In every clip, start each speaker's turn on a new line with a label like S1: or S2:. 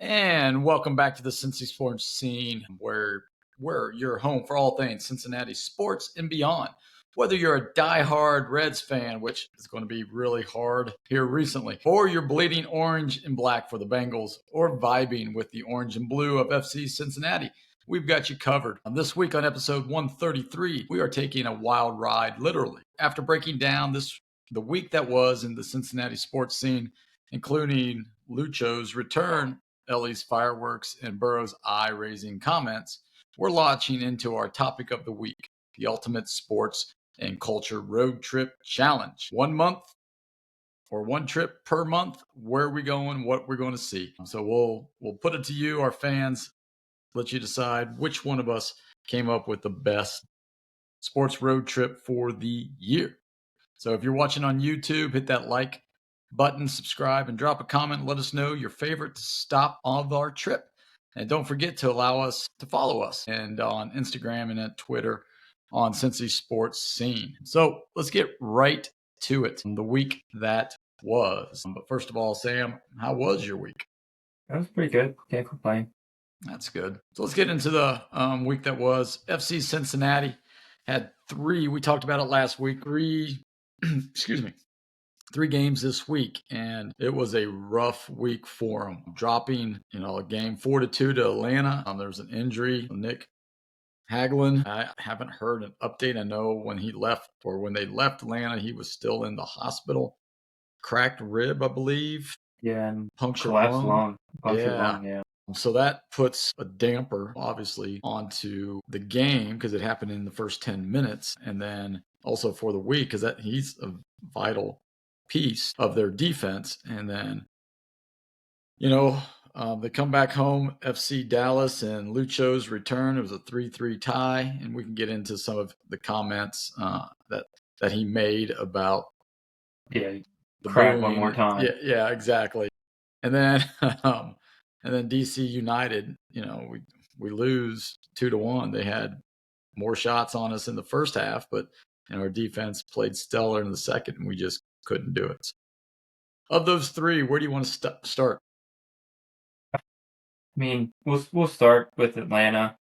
S1: And welcome back to the Cincy Sports Scene, where we're your home for all things Cincinnati sports and beyond. Whether you're a diehard Reds fan, which is going to be really hard here recently, or you're bleeding orange and black for the Bengals, or vibing with the orange and blue of FC Cincinnati, we've got you covered. This week on episode 133, we are taking a wild ride, literally. After breaking down the week that was in the Cincinnati sports scene, including Lucho's return, Ellie's fireworks, and Burrow's eye-raising comments, we're launching into our topic of the week, the ultimate sports and culture road trip challenge. 1 month or one trip per month. Where are we going? What we're going to see? So we'll put it to you, our fans. Let you decide which one of us came up with the best sports road trip for the year. So if you're watching on YouTube, hit that like button, subscribe, and drop a comment. Let us know your favorite stop of our trip. And don't forget to allow us to follow us and on Instagram and at Twitter on Cincy Sports Scene. So let's get right to it. The week that was. But first of all, Sam, how was your week?
S2: That was pretty good. Can't complain.
S1: That's good. So let's get into the week that was. FC Cincinnati had three. We talked about it last week. Excuse me, 3 games this week, and it was a rough week for them. Dropping, a game 4-2 to Atlanta. There was an injury. Nick Hagelin. I haven't heard an update. I know when he left or when they left Atlanta, he was still in the hospital. Cracked rib, I believe.
S2: Yeah, and
S1: Punctured
S2: collapsed
S1: lung.
S2: lung. Punctured
S1: Yeah.
S2: lung, yeah.
S1: So that puts a damper, obviously, onto the game because it happened in the first 10 minutes. And then also for the week because he's a vital piece of their defense. And then, they come back home, FC Dallas and Lucho's return. It was a 3-3 tie. And we can get into some of the comments that he made about
S2: Yeah,
S1: the
S2: crack one more
S1: booing.
S2: time.
S1: Yeah, exactly. And then DC United, we lose 2-1. They had more shots on us in the first half, but our defense played stellar in the second, and we just couldn't do it. Of those three, where do you want to start?
S2: I mean, we'll start with Atlanta.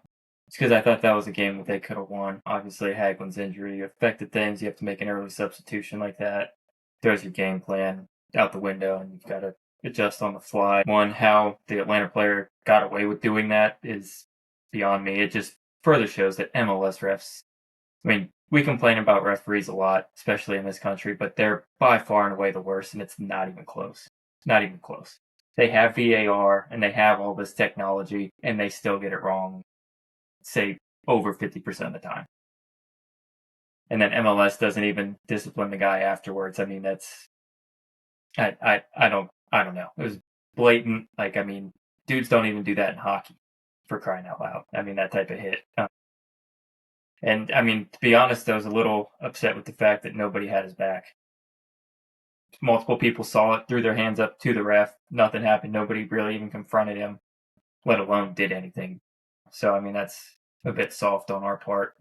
S2: It's because I thought that was a game that they could have won. Obviously, Hagelin's injury affected things. You have to make an early substitution like that. Throws your game plan out the window, and you've got to adjust on the fly. One, how the Atlanta player got away with doing that is beyond me. It just further shows that MLS refs, I mean, we complain about referees a lot, especially in this country, but they're by far and away the worst, and it's not even close. Not even close. They have VAR and they have all this technology, and they still get it wrong, say, over 50% of the time. And then MLS doesn't even discipline the guy afterwards. I mean, that's I don't know. It was blatant. Like, I mean, dudes don't even do that in hockey, for crying out loud. I mean, that type of hit. And I mean, to be honest, I was a little upset with the fact that nobody had his back. Multiple people saw it, threw their hands up to the ref. Nothing happened. Nobody really even confronted him, let alone did anything. So, I mean, that's a bit soft on our part.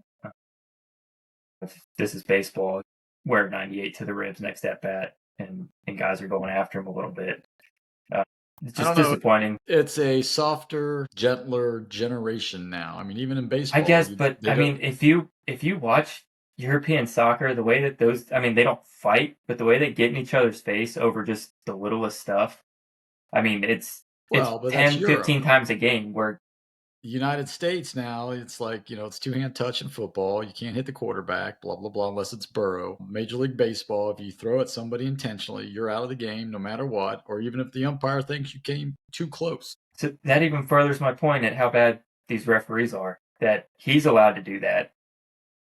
S2: If this is baseball, wear 98 to the ribs next at bat, and guys are going after him a little bit. It's
S1: I
S2: just
S1: don't know.
S2: disappointing.
S1: It's a softer, gentler generation now. I mean, even in
S2: I
S1: baseball,
S2: guess, but
S1: they
S2: I
S1: don't.
S2: mean, if you watch European soccer, the way that those, I mean, they don't fight, but the way they get in each other's face over just the littlest stuff. I mean, it's
S1: Well, but that's
S2: 10,
S1: Europe.
S2: 15 times a game where
S1: The United States now, it's like, it's two-hand touch in football. You can't hit the quarterback, blah, blah, blah, unless it's Burrow. Major League Baseball, if you throw at somebody intentionally, you're out of the game no matter what, or even if the umpire thinks you came too close.
S2: so that even furthers my point at how bad these referees are. That he's allowed to do that,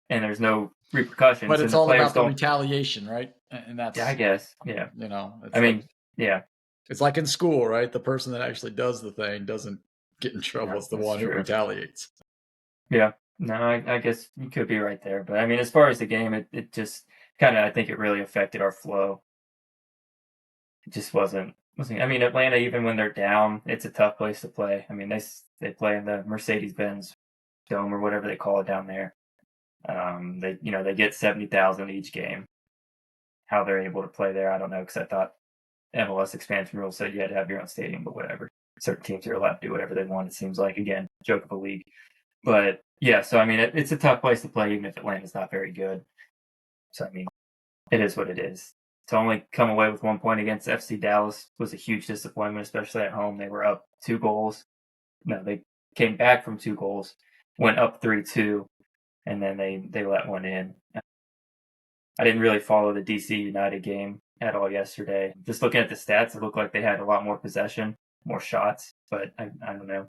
S2: and there's no
S1: But
S2: repercussions, and
S1: it's
S2: the
S1: all
S2: players
S1: about the
S2: don't.
S1: retaliation, right? And
S2: Yeah, I
S1: that's,
S2: guess. Yeah. I
S1: it's like
S2: mean, yeah,
S1: it's like in school, right? The person that actually does the thing doesn't get in trouble.
S2: yeah,
S1: It's the
S2: that's
S1: one who
S2: true.
S1: retaliates.
S2: Yeah. No, I guess you could be right there. But I mean, as far as the game, it just kind of, I think it really affected our flow. It just wasn't. I mean, Atlanta, even when they're down, it's a tough place to play. I mean, they play in the Mercedes-Benz Dome or whatever they call it down there. They get 70,000 each game. How they're able to play there, I don't know. Because I thought MLS expansion rule said you had to have your own stadium, but whatever. Certain teams are allowed to do whatever they want, it seems like. Again, joke of a league. But yeah, so I mean, it's a tough place to play, even if Atlanta's not very good. So I mean, it is what it is. To only come away with 1 point against FC Dallas was a huge disappointment, especially at home. They were up 2 goals. No, they came back from 2 goals, went up 3-2, and then they let one in. I didn't really follow the DC United game at all yesterday. Just looking at the stats, it looked like they had a lot more possession, more shots, but I don't know.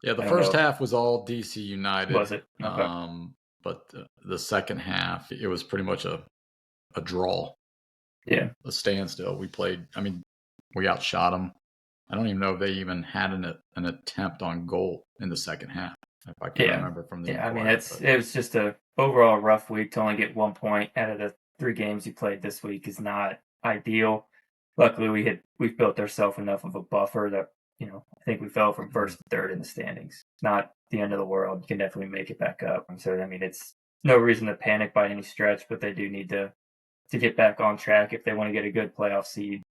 S1: Yeah, the first half was all DC United.
S2: Was it? Okay.
S1: But the second half, it was pretty much a draw.
S2: Yeah.
S1: A standstill. We outshot them. I don't even know if they even had an attempt on goal in the second half, if I can remember from the
S2: I mean, it was just a overall rough week. To only get 1 point out of the 3 games you played this week is not ideal. Luckily, we've built ourselves enough of a buffer that, I think we fell from first to third in the standings. Not the end of the world. You can definitely make it back up. So, I mean, it's no reason to panic by any stretch, but they do need to get back on track if they want to get a good playoff seed,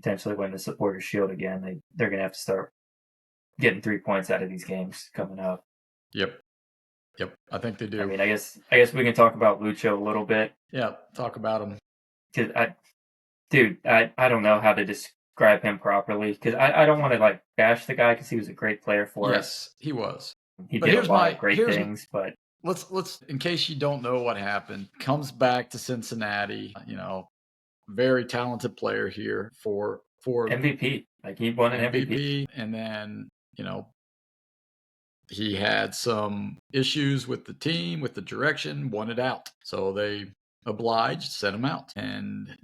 S2: potentially win the Supporters' Shield again. They're going to have to start getting 3 points out of these games coming up.
S1: Yep. I think they do.
S2: I mean, I guess we can talk about Lucho a little bit.
S1: Yeah, talk about him.
S2: Cause I don't know how to describe him properly, because I don't want to bash the guy, because he was a great player for us.
S1: Yes, he was.
S2: He did a lot of great things, but
S1: let's in case you don't know what happened, comes back to Cincinnati. Very talented player here for
S2: MVP. He won an MVP,
S1: and then he had some issues with the team, with the direction, wanted out. So they obliged, sent him out. And,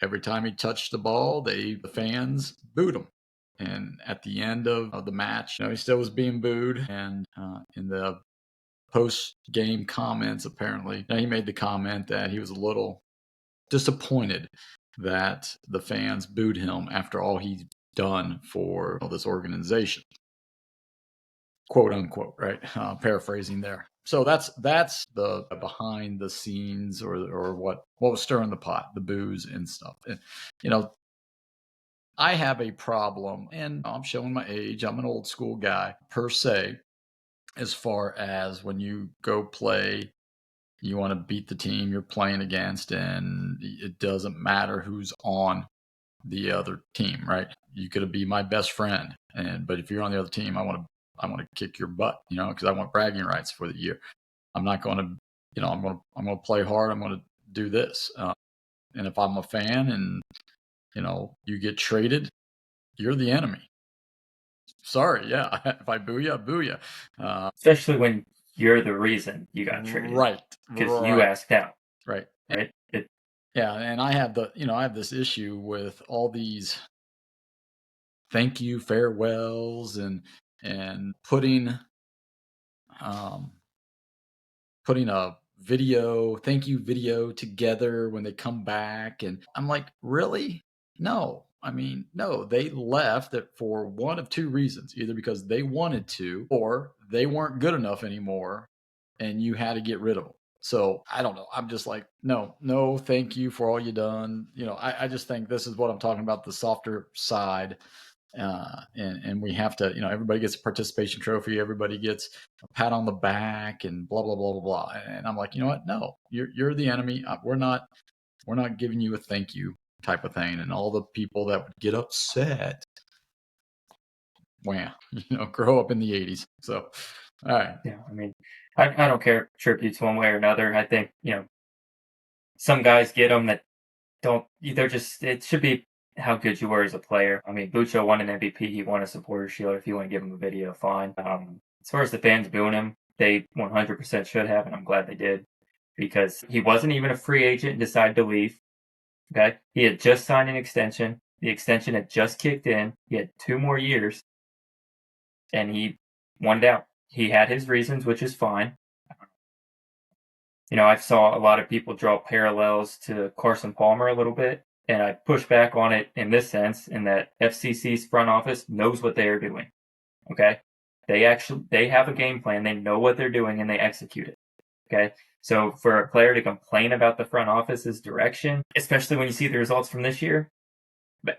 S1: every time he touched the ball, the fans booed him. And at the end of the match, he still was being booed. And in the post-game comments, apparently, he made the comment that he was a little disappointed that the fans booed him after all he's done for this organization. Quote unquote, right? Paraphrasing there. So that's the behind the scenes or what was stirring the pot, the booze and stuff. And I have a problem, and I'm showing my age. I'm an old school guy per se, as far as when you go play, you want to beat the team you're playing against, and it doesn't matter who's on the other team, right? You could be my best friend, but if you're on the other team, I want to kick your butt, because I want bragging rights for the year. I'm not going to, I'm going to play hard. I'm going to do this. And if I'm a fan and, you get traded, you're the enemy. Sorry. Yeah. If I boo you, I boo you.
S2: Especially when you're the reason you got traded.
S1: Right.
S2: Because you asked out.
S1: Right.
S2: Right.
S1: Yeah. And I have I have this issue with all these thank you farewells and putting a thank you video together when they come back. And I'm like, really? No. I mean, no, they left for one of two reasons, either because they wanted to or they weren't good enough anymore and you had to get rid of them. So I don't know. I'm just like, no, thank you for all you done. I just think this is what I'm talking about, the softer side. And we have to, everybody gets a participation trophy, everybody gets a pat on the back and blah, blah, blah, blah, blah. And I'm like, you know what? No, you're the enemy. We're not giving you a thank you type of thing. And all the people that would get upset, grow up in the 80s. So, all right.
S2: Yeah. I mean, I don't care tributes one way or another. I think, some guys get them that don't, it should be how good you were as a player. I mean, Lucho won an MVP. He won a Supporters' Shield. If you want to give him a video, fine. As far as the fans booing him, they 100% should have, and I'm glad they did, because he wasn't even a free agent and decided to leave. Okay, he had just signed an extension. The extension had just kicked in. He had 2 more years, and he wanted out. He had his reasons, which is fine. I saw a lot of people draw parallels to Carson Palmer a little bit. And I push back on it in this sense, in that FCC's front office knows what they are doing. Okay? They have a game plan. They know what they're doing and they execute it. Okay? So for a player to complain about the front office's direction, especially when you see the results from this year, but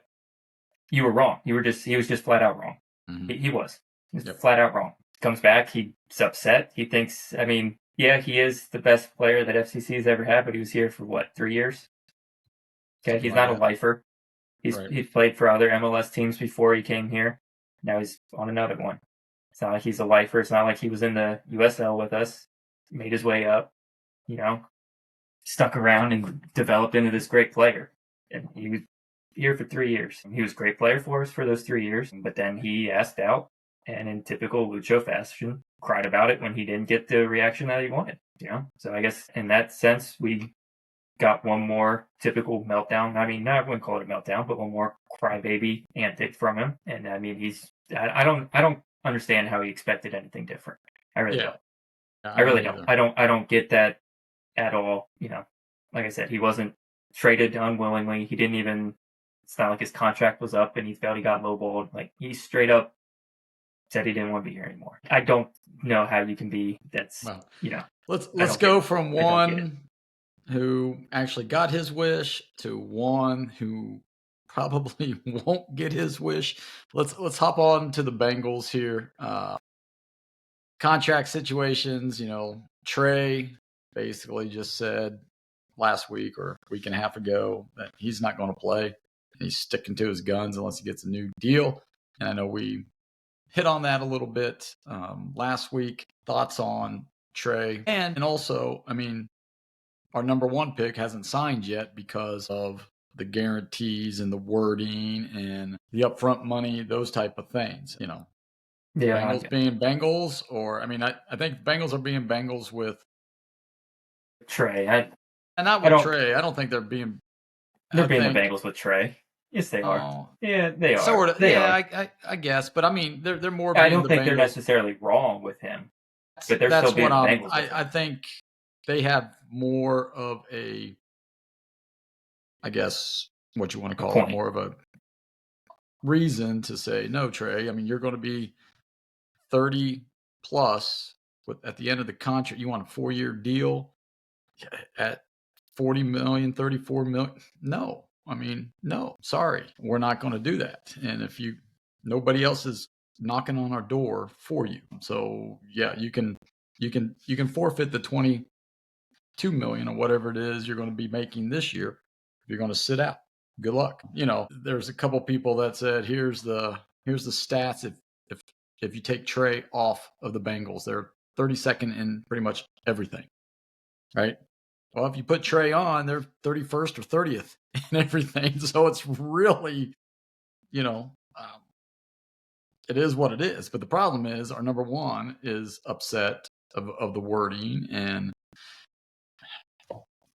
S2: you were wrong. He was just flat out wrong.
S1: Mm-hmm.
S2: He was. He was
S1: Yep.
S2: flat out wrong. Comes back, he's upset. He thinks, I mean, yeah, he is the best player that FCC has ever had, but he was here for what, 3 years? Okay,
S1: Something
S2: he's
S1: like
S2: not a
S1: that.
S2: lifer.
S1: Right.
S2: He's played for other MLS teams before he came here. Now he's on another one. It's not like he's a lifer. It's not like he was in the USL with us. Made his way up, you know, stuck around and developed into this great player. And he was here for 3 years. He was a great player for us for those 3 years, but then he asked out and in typical Lucho fashion, cried about it when he didn't get the reaction that he wanted. So I guess in that sense, we got one more typical meltdown. I mean, I wouldn't call it a meltdown, but one more crybaby antic from him. And I mean, I don't understand how he expected anything different. I really don't. I really don't. I don't get that at all. Like I said, he wasn't traded unwillingly. He didn't even. It's not like his contract was up and he felt he got lowballed. Like he straight up said he didn't want to be here anymore. I don't know how you can be.
S1: Well,
S2: you know.
S1: let's go from one who actually got his wish to one who probably won't get his wish. Let's hop on to the Bengals here. Contract situations, Trey basically just said last week or a week and a half ago that he's not going to play. He's sticking to his guns unless he gets a new deal. And I know we hit on that a little bit last week. Thoughts on Trey? And also, I mean, our number one pick hasn't signed yet because of the guarantees and the wording and the upfront money, those type of things,
S2: Yeah,
S1: Bengals being Bengals, or I mean, I think Bengals are being Bengals with
S2: Trey.
S1: and not with Trey. I don't think they're being.
S2: They're being the Bengals with Trey. Yes, they are. Yeah, they are.
S1: Sort of.
S2: They
S1: are. I guess, but I mean, they're more.
S2: I don't think they're necessarily wrong with him, but they're still being the Bengals.
S1: I think they have more of a, I guess, what you want to call it, more of a reason to say no, Trey. I mean, you're going to be 30 plus at the end of the contract. You want a 4-year deal at 40 million, 34 million? No. I mean, no, sorry. We're not going to do that. And if nobody else is knocking on our door for you. So, yeah, you can forfeit the 22 million or whatever it is you're going to be making this year if you're going to sit out. Good luck. There's a couple people that said here's the stats if you take Trey off of the Bengals. They're 32nd in pretty much everything. Right? Well, if you put Trey on, they're 31st or 30th in everything. So it's really, it is what it is. But the problem is our number one is upset of the wording and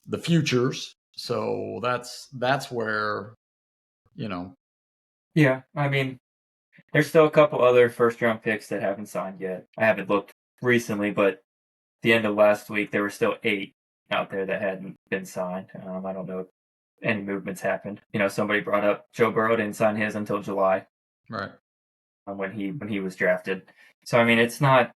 S1: the futures. So that's where,
S2: Yeah, I mean, there's still a couple other first-round picks that haven't signed yet. I haven't looked recently, but the end of last week, there were still 8 out there that hadn't been signed. I don't know if any movements happened. Somebody brought up Joe Burrow didn't sign his until July.
S1: Right.
S2: When he was drafted. So, I mean, it's not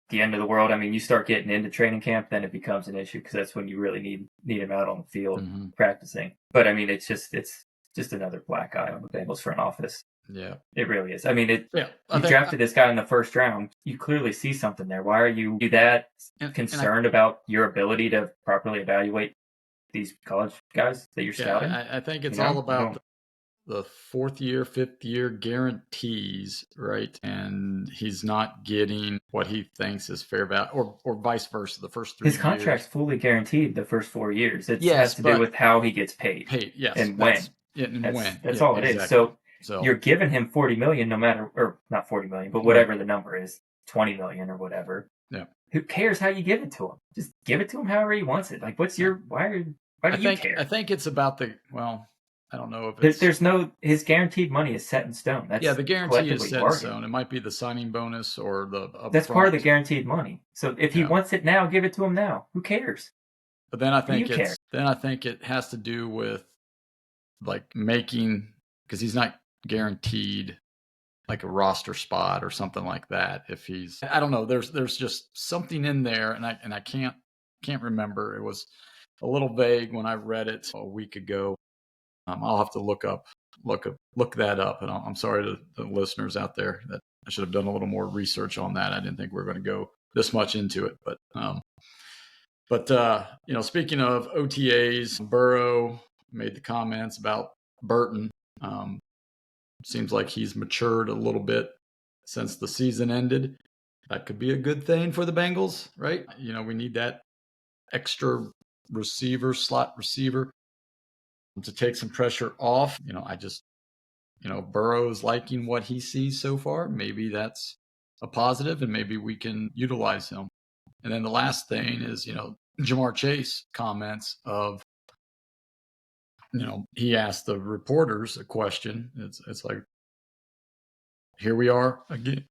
S2: the end of the world. I mean, you start getting into training camp, then it becomes an issue because that's when you really need him out on the field practicing. But, I mean, it's just another black eye on the Bengals front office.
S1: Yeah.
S2: It really is. I mean, you drafted this guy in the first round. You clearly see something there. Why are you that concerned about your ability to properly evaluate these college guys that you're scouting?
S1: I think it's all about the 4th year, 5th year guarantees, right? And he's not getting what he thinks is fair value, or vice versa. The first 3 years.
S2: His contract's fully guaranteed the first 4 years. It has to do with how he gets paid.
S1: Yes.
S2: And when. That's all it is. So you're giving him $40 million, no matter, or not $40 million, but whatever the number is, $20 million or whatever.
S1: Yeah.
S2: Who cares how you give it to him? Just give it to him however he wants it. Like, why do you care?
S1: I think it's about I don't know if it's...
S2: his guaranteed money is set in stone.
S1: The guarantee is set in stone. It might be the signing bonus or the upfront.
S2: That's part of the guaranteed money. So if he wants it now, give it to him now. Who cares?
S1: But then I think it has to do with like making, because he's not guaranteed like a roster spot or something like that. If he's, I don't know, there's just something in there, and I can't remember. It was a little vague when I read it a week ago. I'll have to look that up. And I'm sorry to the listeners out there that I should have done a little more research on that. I didn't think we were going to go this much into it, but speaking of OTAs, Burrow made the comments about Burton. Seems like he's matured a little bit since the season ended. That could be a good thing for the Bengals, right? We need that extra slot receiver to take some pressure off. Burrow's liking what he sees so far. Maybe that's a positive, and maybe we can utilize him. And then the last thing is, Ja'Marr Chase comments of, he asked the reporters a question. It's like, here we are again,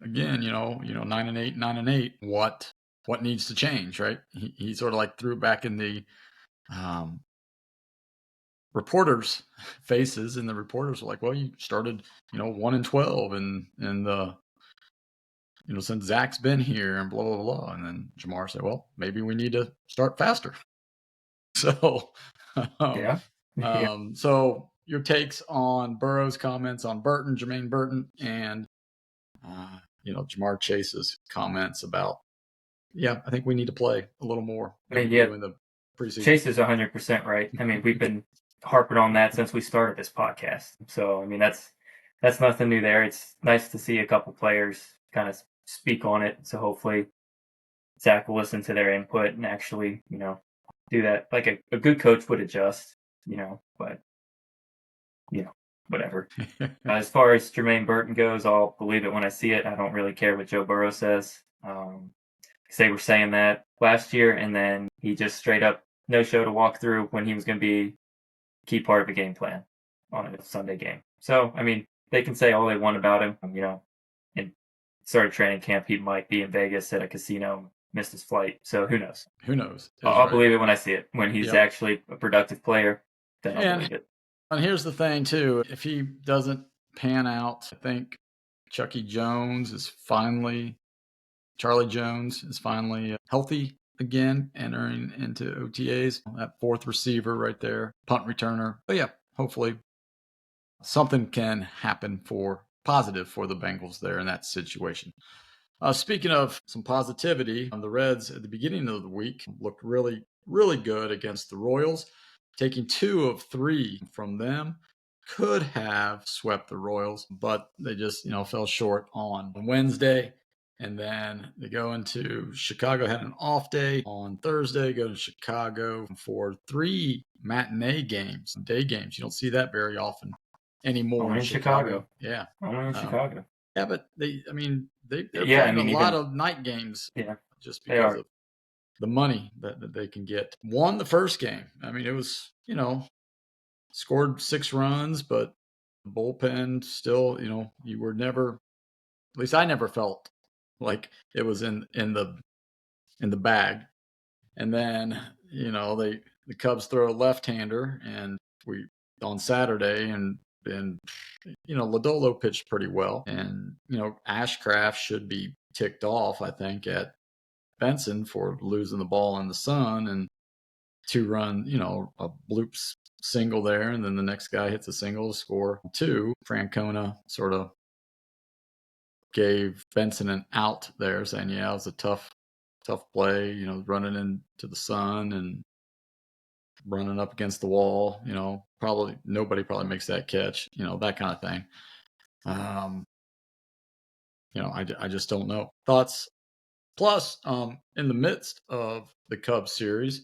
S1: 9-8. What needs to change, right? He sort of like threw back in the reporters' faces, and the reporters were like, well, you started, 1-12 and the, since Zach's been here and blah, blah, blah. And then Ja'Marr said, well, maybe we need to start faster. So,
S2: Yeah.
S1: So your takes on Burrow's comments on Jermaine Burton, and, Ja'Marr Chase's comments about, I think we need to play a little more than we do in the preseason.
S2: Chase is 100% right. I mean, we've been harping on that since we started this podcast. So, I mean, that's nothing new there. It's nice to see a couple players kind of speak on it. So hopefully Zach will listen to their input and actually, do that. Like a good coach would adjust, but, whatever. As far as Jermaine Burton goes, I'll believe it when I see it. I don't really care what Joe Burrow says. They were saying that last year, and then he just straight up no-show to walk through when he was going to be a key part of a game plan on a Sunday game. So, I mean, they can say all they want about him. In start of training camp, he might be in Vegas at a casino, missed his flight. So who knows? I'll believe it when I see it. When he's actually a productive player, then I'll believe it.
S1: And here's the thing, too. If he doesn't pan out, I think Charlie Jones is finally healthy again, entering into OTAs. That fourth receiver right there, punt returner. But hopefully something can happen positive for the Bengals there in that situation. Speaking of some positivity, the Reds at the beginning of the week looked really, really good against the Royals, taking 2 of 3 from them. Could have swept the Royals, but they just, fell short on Wednesday. And then they go into Chicago, had an off day on Thursday, go to Chicago for 3 matinee games, day games. You don't see that very often anymore.
S2: Only in Chicago.
S1: Yeah.
S2: Only in Chicago.
S1: Yeah, but they're playing a lot of night games.
S2: Yeah.
S1: Just because of the money that they can get. Won the first game. I mean, it was, scored 6 runs, but the bullpen still, you were never, at least I never felt like it was in the bag. And then, the Cubs throw a left-hander, and on Saturday, and Lodolo pitched pretty well, and Ashcraft should be ticked off, I think, at Benson for losing the ball in the sun, and 2-run, a bloop single there, and then the next guy hits a single to score 2. Francona sort of gave Benson an out there, saying, it was a tough play, running into the sun and running up against the wall, probably nobody makes that catch, that kind of thing. I just don't know. Thoughts? Plus, in the midst of the Cubs series,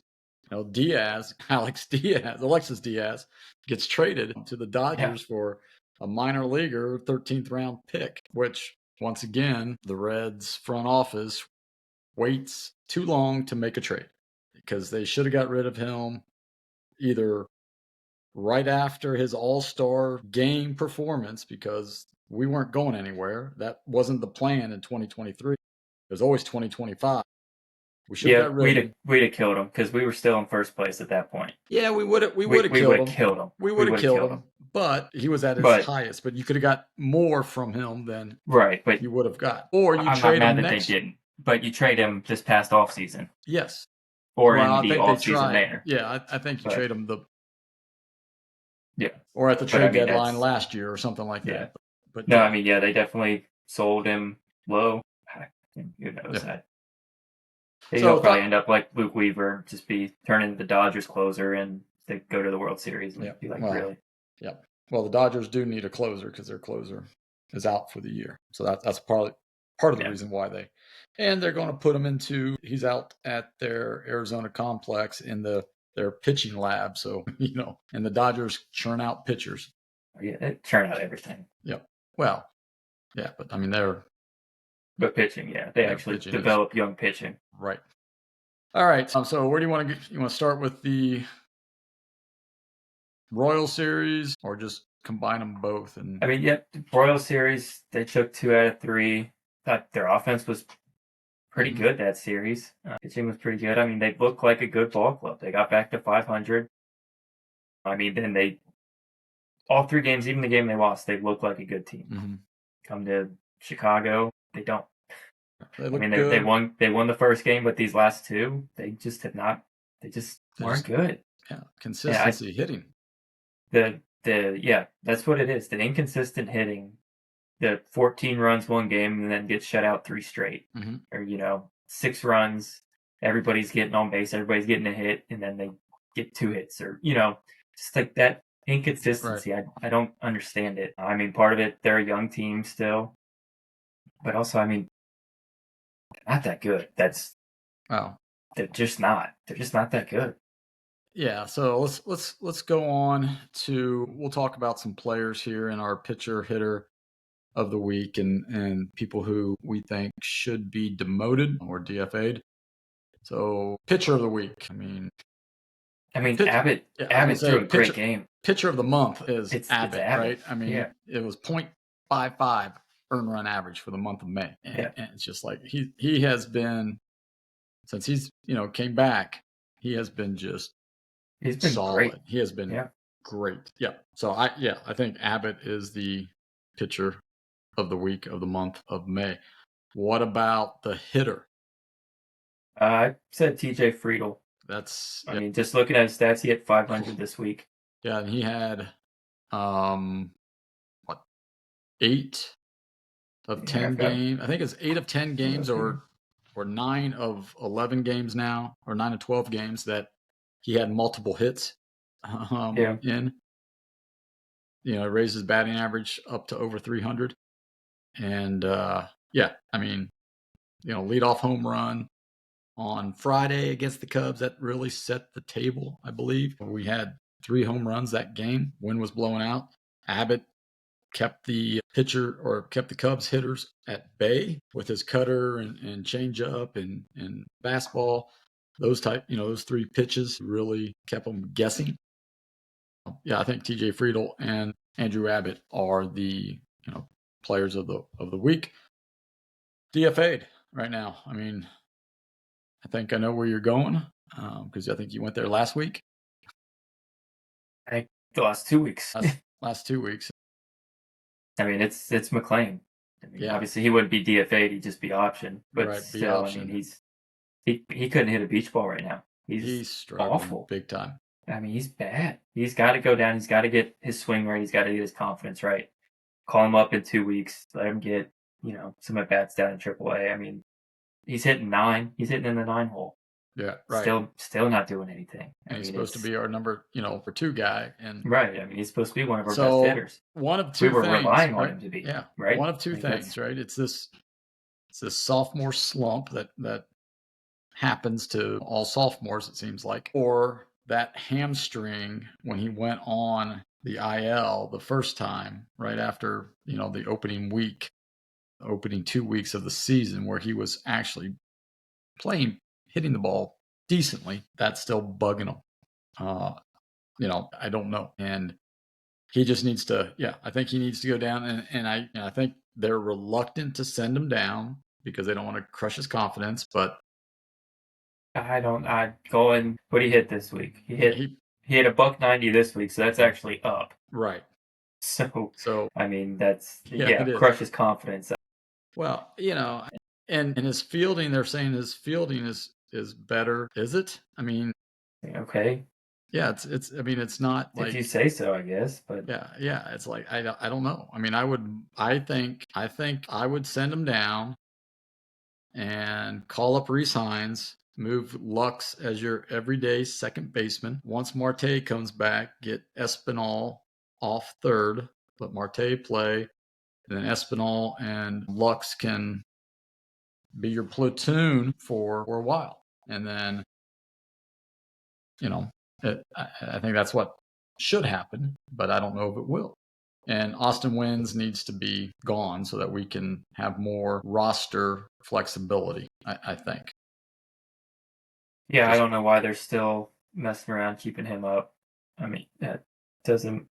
S1: Alexis Diaz gets traded to the Dodgers for a minor leaguer 13th round pick, which once again, the Reds front office waits too long to make a trade, because they should have got rid of him either right after his all-star game performance, because we weren't going anywhere. That wasn't the plan in 2023. It was always 2025. We should have got rid of him.
S2: We'd have killed him, because we were still in first place at that point.
S1: Yeah, we would have killed him. We would have killed him. But he was at his highest. But you could have got more from him than
S2: but
S1: you would have got. Or you
S2: I'm
S1: trade
S2: not mad
S1: him
S2: that
S1: next.
S2: they didn't. But you trade him this past offseason.
S1: Yes.
S2: Or in the offseason there.
S1: Yeah, I think you trade him
S2: Yeah.
S1: or at the
S2: But I
S1: trade
S2: mean,
S1: deadline
S2: that's
S1: last year or something like
S2: yeah.
S1: that. But
S2: No,
S1: yeah,
S2: I mean, yeah, they definitely sold him low. Who knows?
S1: yeah.
S2: He'll
S1: So
S2: probably
S1: thought,
S2: end up like Luke Weaver, just be turning the Dodgers closer, and they go to the World Series and
S1: yeah.
S2: be like,
S1: Well,
S2: really?
S1: yeah. Well, the Dodgers do need a closer because their closer is out for the year. So that's part of the
S2: Yeah.
S1: reason why they're going to put him into. He's out at their Arizona complex in their pitching lab. So and the Dodgers churn out pitchers.
S2: Yeah, they churn out everything.
S1: Yep. Well, yeah, but I mean
S2: But pitching, yeah, they
S1: their
S2: actually
S1: pitching is
S2: develop young pitching.
S1: right. All right. So where do you want to get? You want to start with the Royal Series or just combine them both? And
S2: I mean, yeah, the Royal Series, they took 2 out of 3. Thought their offense was pretty good that series. Pitching was pretty good. I mean, they looked like a good ball club. They got back to 500. I mean, then all 3 games, even the game they lost, they looked like a good team.
S1: Mm-hmm.
S2: Come to Chicago, they don't.
S1: They
S2: I
S1: look
S2: mean,
S1: good.
S2: they won the first game, but these last 2, they just have not. They just weren't good.
S1: Yeah, consistency hitting.
S2: That's what it is. The inconsistent hitting. The 14 runs one game and then get shut out 3 straight, or 6 runs. Everybody's getting on base, everybody's getting a hit, and then they get 2 hits, or just like that inconsistency.
S1: Right.
S2: I don't understand it. I mean, part of it, they're a young team still, but also, I mean, they're not that good.
S1: Wow.
S2: They're just not. They're just not that good.
S1: Yeah, so let's go on to we'll talk about some players here in our pitcher hitter of the week and people who we think should be demoted or DFA'd. So pitcher of the week. I mean
S2: Abbott.
S1: yeah, I was
S2: Abbott
S1: gonna
S2: threw
S1: say
S2: a great game.
S1: pitcher of the month is
S2: It's
S1: Abbott,
S2: Abbott.
S1: right? I mean,
S2: Yeah.
S1: it was 0.55 earned run average for the month of May. And it's just like he has been since he's came back, he has been just
S2: He's been
S1: solid.
S2: great.
S1: He has been great. Yeah. So I think Abbott is the pitcher of the week of the month of May. What about the hitter?
S2: I said TJ Friedel. I mean, just looking at his stats, he hit 500 this week.
S1: Yeah, and he had what 8 of 10 games. I think it's 8 of 10 games or 9 of 11 games now, or 9 of 12 games that he had multiple hits in. It raised his batting average up to over 300. And I mean, leadoff home run on Friday against the Cubs, that really set the table, I believe. We had 3 home runs that game. Wind was blowing out. Abbott kept the Cubs hitters at bay with his cutter and changeup and fastball. Those 3 pitches really kept them guessing. Yeah, I think TJ Friedel and Andrew Abbott are the players of the week. DFA'd right now. I mean, I think I know where you're going because I think you went there last week.
S2: I think the last 2 weeks.
S1: last 2 weeks.
S2: I mean, it's McClain. I mean, obviously he wouldn't be DFA'd; he'd just be optioned. But
S1: right,
S2: still, I mean, he couldn't hit a beach ball right now. He's awful,
S1: big time.
S2: I mean, he's bad. He's got to go down. He's got to get his swing right. He's got to get his confidence right. Call him up in 2 weeks. Let him get some at bats down in AAA. I mean, he's hitting 9. He's hitting in the 9 hole.
S1: Yeah, right.
S2: Still not doing anything.
S1: And he's supposed to be our number, for 2 guy. And
S2: right. I mean, he's supposed to be one of our best hitters.
S1: One of 2
S2: we were
S1: things,
S2: relying
S1: right?
S2: on him to be.
S1: Yeah,
S2: right.
S1: One of 2 things, right? It's this sophomore slump that happens to all sophomores, it seems like, or that hamstring when he went on the IL the first time, right after the opening 2 weeks of the season, where he was actually hitting the ball decently. That's still bugging him. I don't know, and he just needs to. Yeah, I think he needs to go down, and I think they're reluctant to send him down because they don't want to crush his confidence, but.
S2: I go and what he hit this week. He hit a $190 this week, so that's actually up.
S1: Right.
S2: So I mean that's
S1: it
S2: crushes confidence.
S1: Well, and his fielding, they're saying his fielding is better. Is it? I mean,
S2: okay.
S1: Yeah, it's. I mean, it's not
S2: If
S1: like.
S2: you say so, I guess. But
S1: Yeah. It's like I don't know. I mean, I would. I think I would send him down and call up Reese Hines. Move Lux as your everyday second baseman. Once Marte comes back, get Espinal off third. Let Marte play. And then Espinal and Lux can be your platoon for a while. And then, you know, I think that's what should happen, but I don't know if it will. And Austin Wynns needs to be gone so that we can have more roster flexibility, I think.
S2: yeah, I
S1: Just,
S2: don't know why they're still messing around keeping him up. I mean, that doesn't.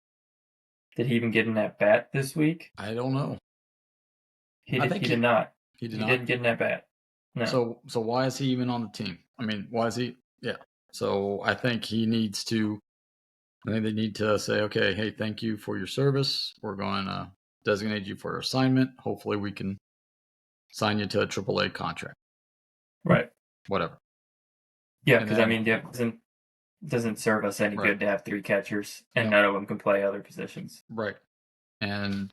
S2: Did he even get an at bat this week?
S1: I don't know.
S2: He
S1: I
S2: did.
S1: think
S2: He did not.
S1: he did
S2: He
S1: not.
S2: didn't get an at bat. No.
S1: So why is he even on the team? I mean, why is he? Yeah. So I think he needs to. I think they need to say, okay, hey, thank you for your service. We're going to designate you for assignment. Hopefully, we can sign you to a AAA contract,
S2: Right.
S1: whatever.
S2: Yeah,
S1: And
S2: because I
S1: then,
S2: mean, yeah, doesn't serve us any
S1: right,
S2: good to have three catchers and
S1: no,
S2: none of them can play other positions.
S1: right. And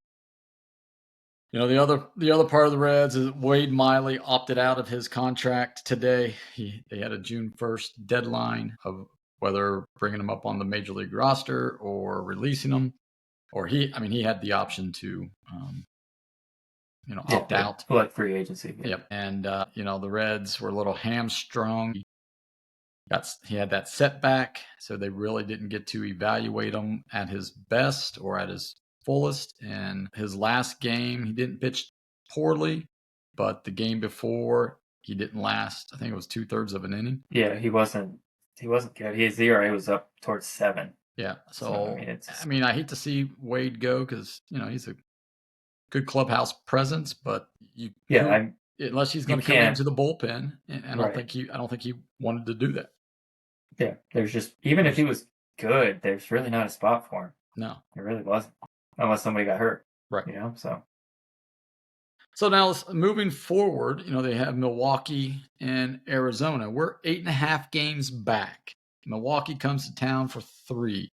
S1: the other part of the Reds is Wade Miley opted out of his contract today. They had a June 1st deadline of whether bringing him up on the major league roster or releasing him, or he had the option to
S2: Yeah,
S1: opt out.
S2: like free agency. Yeah.
S1: Yep. And the Reds were a little hamstrung. He had that setback, so they really didn't get to evaluate him at his best or at his fullest. And his last game, he didn't pitch poorly, but the game before, he didn't last. I think it was 2/3 of an inning.
S2: Yeah, he wasn't. He wasn't good. His ERA was up towards 7.
S1: Yeah.
S2: So I
S1: So
S2: mean, it's
S1: I hate to see Wade go because he's a good clubhouse presence, but
S2: yeah. I'm
S1: unless he's
S2: you
S1: going to come
S2: can't
S1: into the bullpen, and
S2: right.
S1: I don't think he wanted to do that.
S2: Yeah, there's just even if he was good, there's really not a spot for him.
S1: No.
S2: There really wasn't, unless somebody got hurt.
S1: Right.
S2: So
S1: now moving forward, they have Milwaukee and Arizona. We're 8.5 games back. Milwaukee comes to town for 3.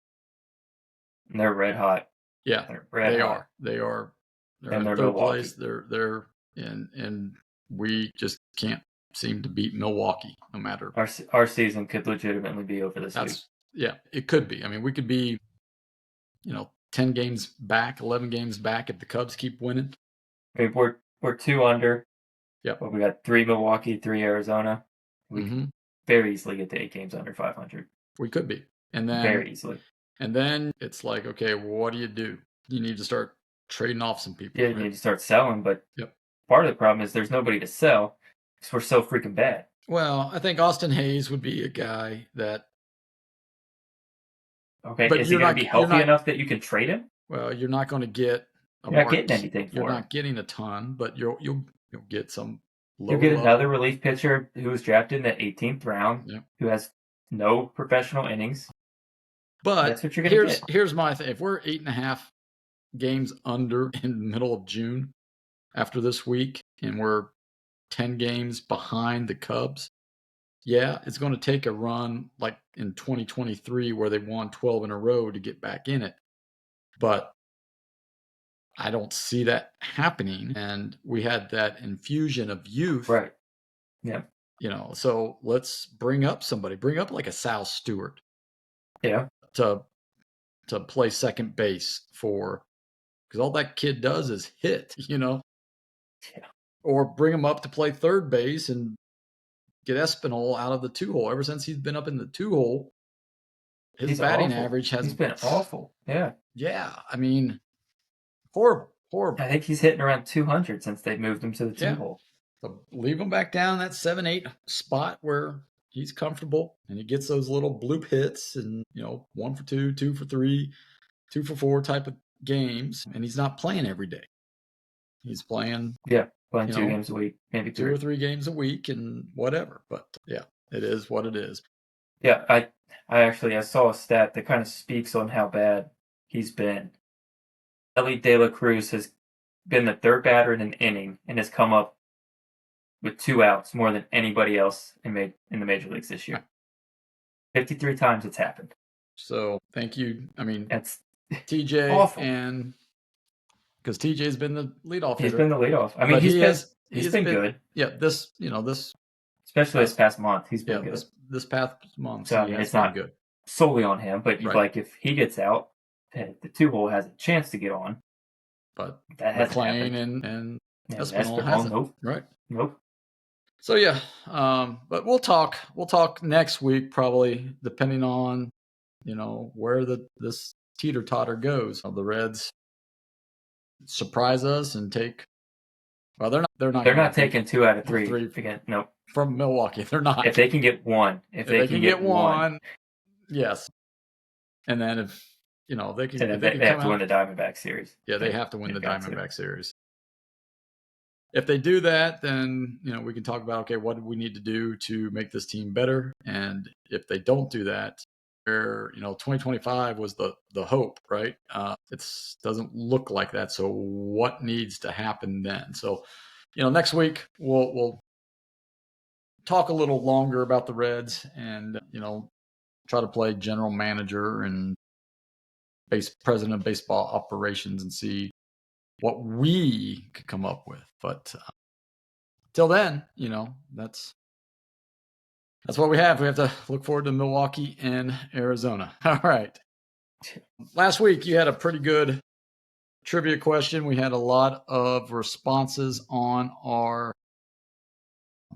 S2: and they're red hot.
S1: Yeah,
S2: They're red
S1: they
S2: hot.
S1: are. They are. They're
S2: And
S1: in
S2: they're
S1: third
S2: Milwaukee.
S1: place. They're and we just can't seem to beat Milwaukee no matter.
S2: Our season could legitimately be over this week.
S1: Yeah, it could be. I mean, we could be 10 games back, 11 games back if the Cubs keep winning.
S2: I mean, we're 2 under.
S1: Yep.
S2: But we got 3 Milwaukee, 3 Arizona. We could very easily get to 8 games under 500.
S1: We could be. And then
S2: very easily.
S1: And then it's like, okay, well, what do? You need to start trading off some people.
S2: Yeah,
S1: right?
S2: you need to start selling, but
S1: Yep.
S2: part of the problem is there's nobody to sell because we're so freaking bad.
S1: Well, I think Austin Hayes would be a guy that.
S2: Okay,
S1: but
S2: is he going to be healthy enough that you can trade him?
S1: Well, you're not going to get.
S2: You're not getting anything for
S1: You're
S2: him.
S1: not getting a ton, but you'll get some.
S2: You'll get another relief pitcher who was drafted in the 18th round, who has no professional innings.
S1: But
S2: that's what you're going to get.
S1: Here's my thing: if we're 8.5 games under in the middle of June after this week, and we're 10 games behind the Cubs, yeah, it's going to take a run like in 2023 where they won 12 in a row to get back in it. But I don't see that happening. And we had that infusion of youth.
S2: Right. Yeah.
S1: So let's bring up somebody. Bring up like a Sal Stewart.
S2: Yeah.
S1: To play second base for, because all that kid does is hit,
S2: Yeah.
S1: Or bring him up to play third base and get Espinal out of the 2-hole. Ever since he's been up in the 2-hole, his batting average has
S2: been awful. Yeah.
S1: Yeah. I mean, horrible.
S2: I think he's hitting around 200 since they moved him to the 2-hole.
S1: So leave him back down that 7-8 spot where he's comfortable and he gets those little bloop hits and 1 for 2, 2 for 3, 2 for 4 type of games, and he's not playing every day. He's playing
S2: 2 games a week, maybe
S1: 2 or 3 games a week and whatever. But yeah, it is what it is.
S2: Yeah, I saw a stat that kind of speaks on how bad he's been. Elly De La Cruz has been the third batter in an inning and has come up with 2 outs more than anybody else in the major leagues this year. 53 times it's happened.
S1: So thank you. I mean,
S2: That's
S1: TJ,
S2: awful.
S1: and because TJ's been the leadoff
S2: He's
S1: hitter,
S2: been the leadoff. I mean,
S1: but he
S2: he's
S1: has
S2: been
S1: been,
S2: good,
S1: yeah, this
S2: especially this
S1: past,
S2: past month. He's been
S1: yeah,
S2: good.
S1: this past month
S2: So I
S1: he
S2: mean,
S1: has
S2: it's
S1: been
S2: not
S1: good.
S2: solely on him, but you
S1: Right.
S2: like if he gets out, the two hole has a chance to get on.
S1: But
S2: That hasn't
S1: McLean
S2: happened.
S1: and
S2: And
S1: Espinal
S2: Espinal,
S1: hasn't.
S2: nope,
S1: Right.
S2: nope.
S1: So yeah, but we'll talk next week, probably, depending on, where this teeter totter goes. The Reds surprise us and take. Well, they're not
S2: They're
S1: going
S2: not
S1: to take
S2: taking 2 out of 3
S1: three
S2: again. Nope.
S1: from Milwaukee. They're
S2: If
S1: not.
S2: they can get one, if
S1: If
S2: they
S1: they
S2: can
S1: can
S2: get
S1: get
S2: one,
S1: one, yes. And then
S2: and then
S1: if they
S2: they
S1: can
S2: have
S1: come
S2: to win
S1: out,
S2: the Diamondback series.
S1: yeah, they have to win the
S2: They've got to.
S1: Diamondback series. If they do that, then we can talk about, okay, what do we need to do to make this team better? And if they don't do that, 2025 was the hope, right? It doesn't look like that. So what needs to happen then? So, next week we'll talk a little longer about the Reds, and try to play general manager and president of baseball operations and see what we could come up with. But till then, that's what we have. We have to look forward to Milwaukee and Arizona. All right. Last week you had a pretty good trivia question. We had a lot of responses on our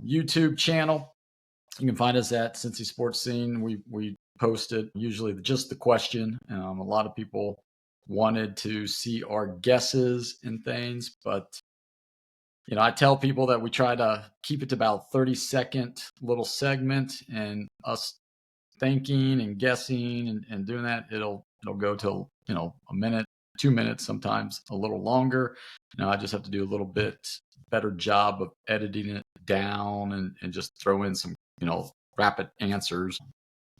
S1: YouTube channel. You can find us at Cincy Sports Scene. We posted usually just the question. A lot of people wanted to see our guesses and things, but I tell people that we try to keep it to about 30-second little segment, and us thinking and guessing and doing that, it'll go till a minute, 2 minutes, sometimes a little longer. I just have to do a little bit better job of editing it down, and just throw in some rapid answers,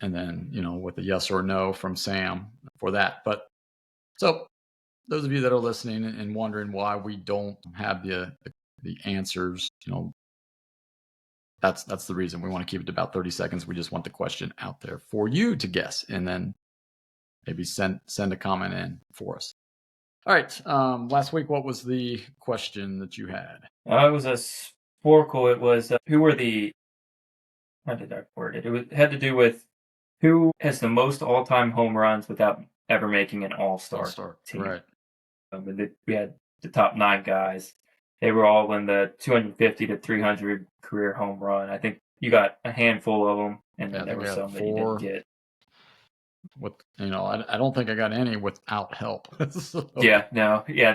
S1: and then with a yes or no from Sam for that. But so those of you that are listening and wondering why we don't have the answers, that's the reason. We want to keep it to about 30 seconds. We just want the question out there for you to guess, and then maybe send a comment in for us. All right. Last week, what was the question that you had?
S2: It was a Sporkle. It was who were the. How did I word it? It had to do with who has the most all-time home runs without ever making an all-star team.
S1: Right.
S2: We had the top 9 guys. They were all in the 250 to 300 career home run. I think you got a handful of them, and then there were some that you didn't get.
S1: With I don't think I got any without help. So.
S2: Yeah, no, yeah,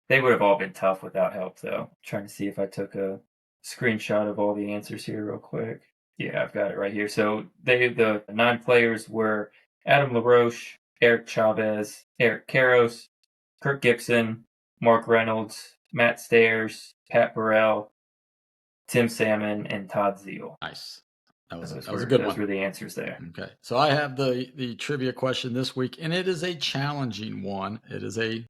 S2: they would have all been tough without help, though. I'm trying to see if I took a screenshot of all the answers here real quick. Yeah, I've got it right here. So the 9 players were Adam LaRoche, Eric Chavez, Eric Karros, Kirk Gibson, Mark Reynolds, Matt Stairs, Pat Burrell, Tim Salmon, and Todd Zeal.
S1: Nice. That was a good one.
S2: Those were the answers there.
S1: Okay. So I have the trivia question this week, and it is a challenging one. It is a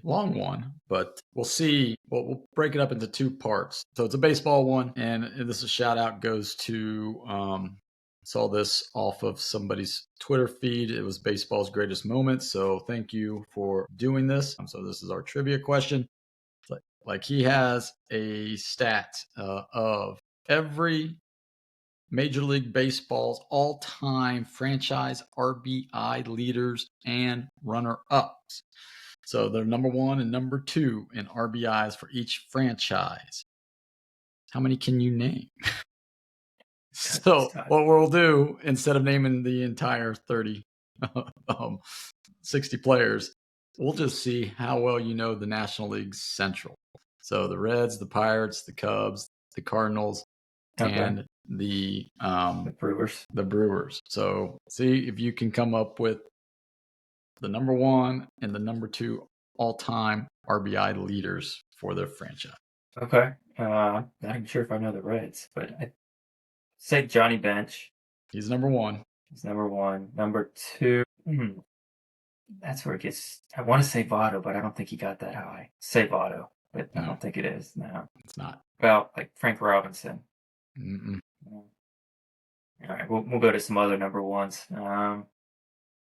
S1: long one, but we'll see. We'll break it up into 2 parts. So it's a baseball one, and this is shout out goes to saw this off of somebody's Twitter feed. It was baseball's greatest moments. So thank you for doing this. So this is our trivia question. Like he has a stat of every Major League Baseball's all-time franchise RBI leaders and runner-ups. So they're number 1 and number 2 in RBIs for each franchise. How many can you name? So what we'll do, instead of naming the entire 30, 60 players, we'll just see how well you know the National League Central. So the Reds, the Pirates, the Cubs, the Cardinals, and the
S2: Brewers.
S1: The Brewers. So see if you can come up with the number 1 and the number 2 all-time RBI leaders for their franchise.
S2: Okay. Not even sure if I know the Reds, but I say Johnny Bench.
S1: He's number 1.
S2: He's number 1. Number 2. That's where it gets. I want to say Votto, but I don't think he got that high. Say Votto, but I don't think it is. No,
S1: it's not.
S2: Well, like Frank Robinson.
S1: Mm-mm.
S2: All right, we'll go to some other number 1s.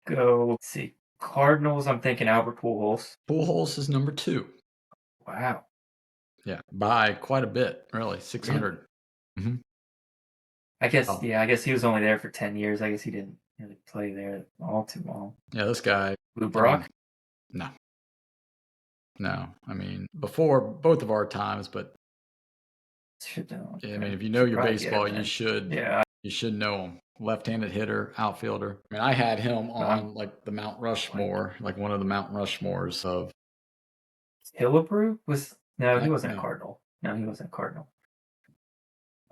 S2: go. Let's see. Cardinals. I'm thinking Albert Pujols.
S1: Pujols is number 2.
S2: Wow.
S1: Yeah, by quite a bit, really, 600.
S2: Really? I guess.
S1: Oh.
S2: Yeah. I guess he was only there for 10 years. I guess he didn't really play there all too long.
S1: Yeah, this guy.
S2: Lou Brock.
S1: No. I mean, before both of our times, but I mean, if you know your baseball, you should.
S2: Yeah.
S1: You should know him. Left-handed hitter, outfielder. I mean, I had him on like the Mount Rushmore, like one of the Mount Rushmores of.
S2: Killebrew was no, he wasn't a Cardinal. No, he wasn't a Cardinal.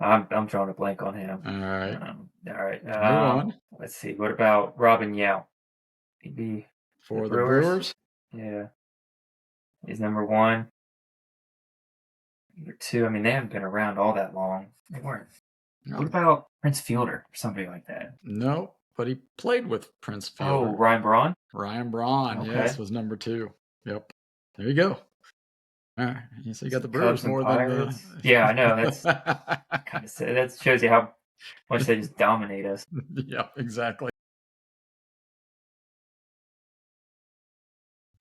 S2: I'm drawing a blank on him.
S1: All right.
S2: All right.
S1: Move on.
S2: Let's see. What about Robin Yount? He'd be
S1: for the Brewers.
S2: Yeah. He's number 1. Number 2. I mean, they haven't been around all that long. They weren't. No. What about Prince Fielder or somebody like that?
S1: No, but he played with Prince Fielder.
S2: Oh, Ryan Braun?
S1: Ryan Braun, okay. Yes, was number 2. Yep. There you go. All right. So you got the Brewers more than the...
S2: Yeah, I know. That's kind of sad. That shows you how much they just dominate us.
S1: Yeah, exactly.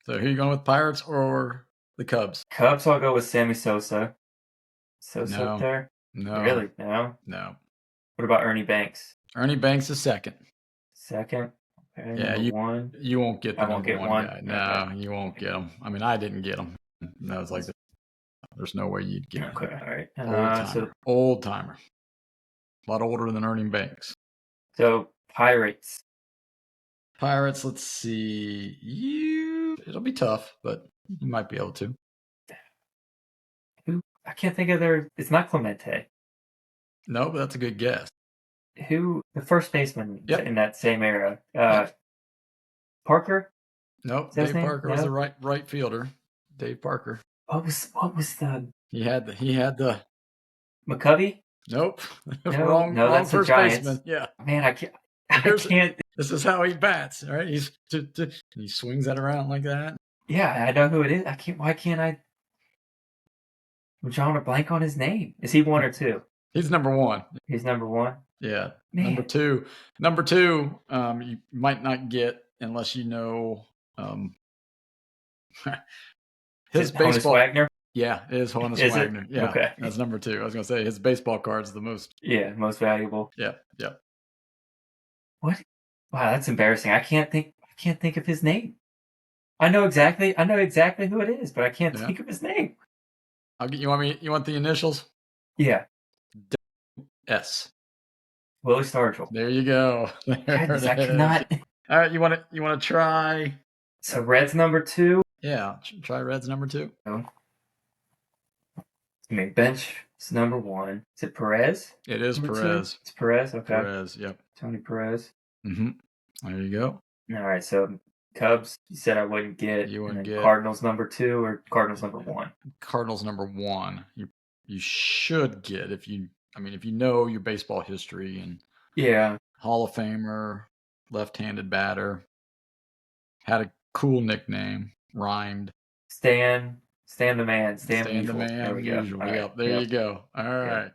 S1: So who are you going with, Pirates or the Cubs?
S2: Cubs, I'll go with Sammy Sosa. Sosa up there?
S1: No.
S2: Really? No?
S1: No.
S2: What about Ernie Banks?
S1: Ernie Banks is second.
S2: Second? Okay,
S1: yeah,
S2: you
S1: won't get the
S2: I won't get one
S1: guy. No, okay. You won't get him. I mean, I didn't get him. That was like, there's no way you'd get him.
S2: Okay, all right.
S1: Old timer. A lot older than Ernie Banks.
S2: So, Pirates,
S1: let's see. It'll be tough, but you might be able to.
S2: I can't think of it's not Clemente.
S1: No, but that's a good guess.
S2: The first baseman in that same era? Parker?
S1: Nope, Dave Parker was the right fielder. Dave Parker.
S2: What was the...
S1: He had the...
S2: McCovey?
S1: Nope.
S2: wrong that's
S1: first baseman. Yeah.
S2: Man, I can't.
S1: This is how he bats, right? He swings that around like that.
S2: Yeah, I know who it is. Why can't I... I'm drawing a blank on his name. Is he 1 or 2?
S1: He's number 1.
S2: He's number 1?
S1: Yeah. Man. Number two, you might not get unless you know his baseball.
S2: Honus Wagner?
S1: Yeah, it is Honus Wagner. Yeah,
S2: okay.
S1: That's number 2. I was going to say his baseball card's the most.
S2: Yeah, most valuable.
S1: Yeah.
S2: What? Wow, that's embarrassing. I can't think of his name. I know exactly who it is, but I can't think of his name.
S1: You want the initials?
S2: Yeah.
S1: S.
S2: Willie Stargell.
S1: There you go.
S2: Goodness, I cannot.
S1: All right, you want to try?
S2: So Reds number 2.
S1: Yeah, try Reds number 2.
S2: I mean, bench is number 1. Is it Perez?
S1: It is Perez.
S2: 2? It's Perez. Okay.
S1: Perez. Yep.
S2: Tony Perez.
S1: Mm-hmm. There you go.
S2: All right. So Cubs, you said I wouldn't get.
S1: You wouldn't get
S2: Cardinals number 2 or Cardinals number 1.
S1: Cardinals number 1. You should get if you know your baseball history and Hall of Famer, left-handed batter, had a cool nickname, rhymed.
S2: Stan the Man.
S1: Stan the Man. There we go. Right. There you go. All right.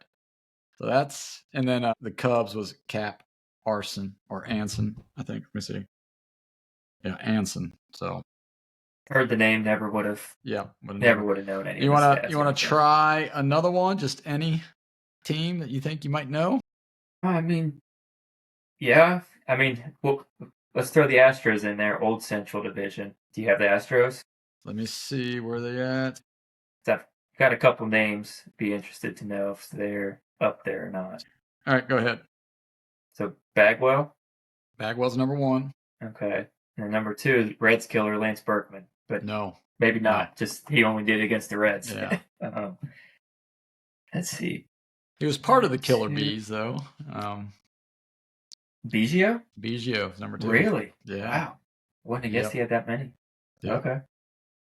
S1: So that's, and then the Cubs was Cap Arson or Anson, I think. Let me see. Yeah, Anson. So
S2: heard the name, never would have.
S1: Yeah,
S2: never would have known any.
S1: You want to try another one? Just any team that you think you might know?
S2: I mean, yeah. I mean, well, let's throw the Astros in there. Old Central Division. Do you have the Astros?
S1: Let me see where they're at.
S2: I've got a couple names. Be interested to know if they're up there or not.
S1: All right, go ahead.
S2: So Bagwell.
S1: Bagwell's number 1.
S2: Okay, and number 2 is Reds killer Lance Berkman. But
S1: no,
S2: maybe not. Just he only did it against the Reds.
S1: Yeah.
S2: Let's see.
S1: He was part of the Killer Bees, though.
S2: Biggio?
S1: Biggio, number 2.
S2: Really?
S1: Yeah.
S2: Wow. Wouldn't have guessed he had that many.
S1: Yep.
S2: Okay.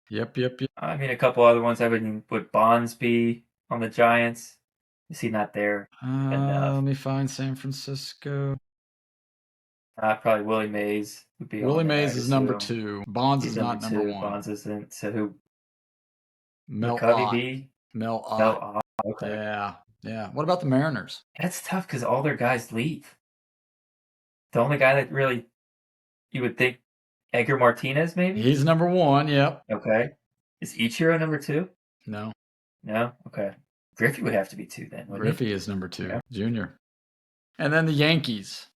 S1: Yep.
S2: I mean, a couple other ones. Would Bonds be on the Giants? Is he not there enough?
S1: Let me find San Francisco.
S2: Probably Willie Mays would be.
S1: Willie Mays is number 2. Bonds is not number 1.
S2: Bonds isn't. So who?
S1: Mel
S2: Ott.
S1: Okay. Yeah. What about the Mariners?
S2: That's tough because all their guys leave. The only guy that really you would think Edgar Martinez, maybe?
S1: He's number 1. Yep.
S2: Okay. Is Ichiro number 2?
S1: No.
S2: No? Okay. Griffey would have to be 2 then, wouldn't he?
S1: Griffey is number 2.
S2: Yeah.
S1: Junior. And then the Yankees.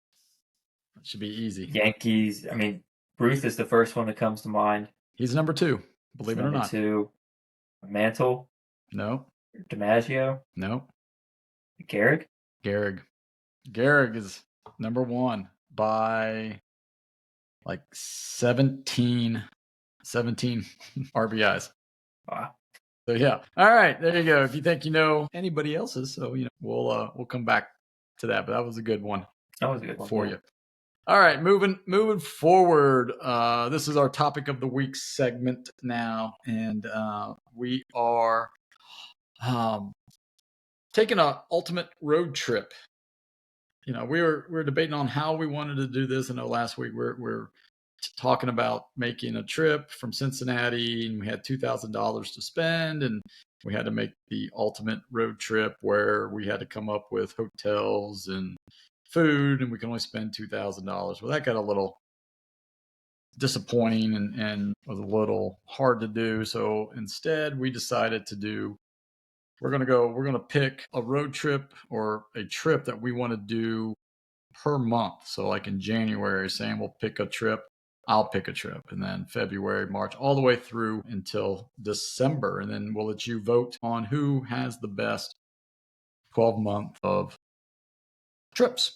S1: That should be easy.
S2: Yankees. I mean, Ruth is the first one that comes to mind.
S1: He's number 2. Believe it or not.
S2: Number 2. Mantle.
S1: No.
S2: DiMaggio.
S1: No.
S2: Gehrig.
S1: Gehrig is number 1 by like 17 RBIs.
S2: Wow.
S1: So yeah. All right, there you go. If you think you know anybody else's, so we'll come back to that. But that was a good one.
S2: That was a good one
S1: for you. All right, moving forward. This is our topic of the week segment now, and we are taking an ultimate road trip. We were debating on how we wanted to do this. I know last week we're talking about making a trip from Cincinnati, and we had $2,000 to spend, and we had to make the ultimate road trip where we had to come up with hotels and food, and we can only spend $2,000. Well, that got a little disappointing and was a little hard to do. So instead, we decided we're going to pick a road trip or a trip that we want to do per month. So like in January, Sam will pick a trip, I'll pick a trip, and then February, March, all the way through until December. And then we'll let you vote on who has the best 12-month of trips.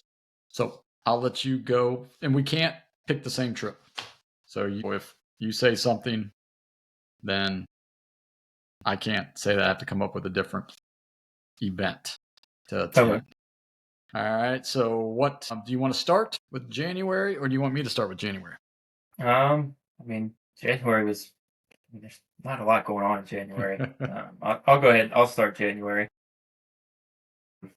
S1: So I'll let you go, and we can't pick the same trip. So if you say something, then I can't say that. I have to come up with a different event to attend.
S2: Okay.
S1: All right. So what do you want to start with, January, or do you want me to start with January?
S2: I mean, January was. There's not a lot going on in January. I'll go ahead. I'll start January. I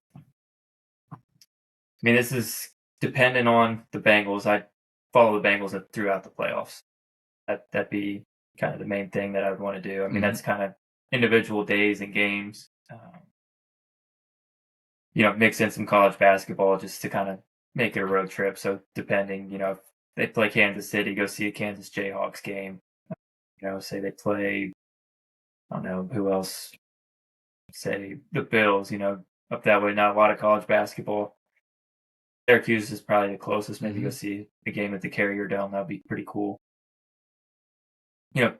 S2: mean, this is dependent on the Bengals. I follow the Bengals throughout the playoffs. That'd be kind of the main thing that I would want to do. I mean, that's kind of individual days and games. Mix in some college basketball just to kind of make it a road trip. So depending, if they play Kansas City, go see a Kansas Jayhawks game. Say they play, I don't know who else. Say the Bills. Up that way. Not a lot of college basketball. Syracuse is probably the closest. Maybe go see the game at the Carrier Dome. That'd be pretty cool.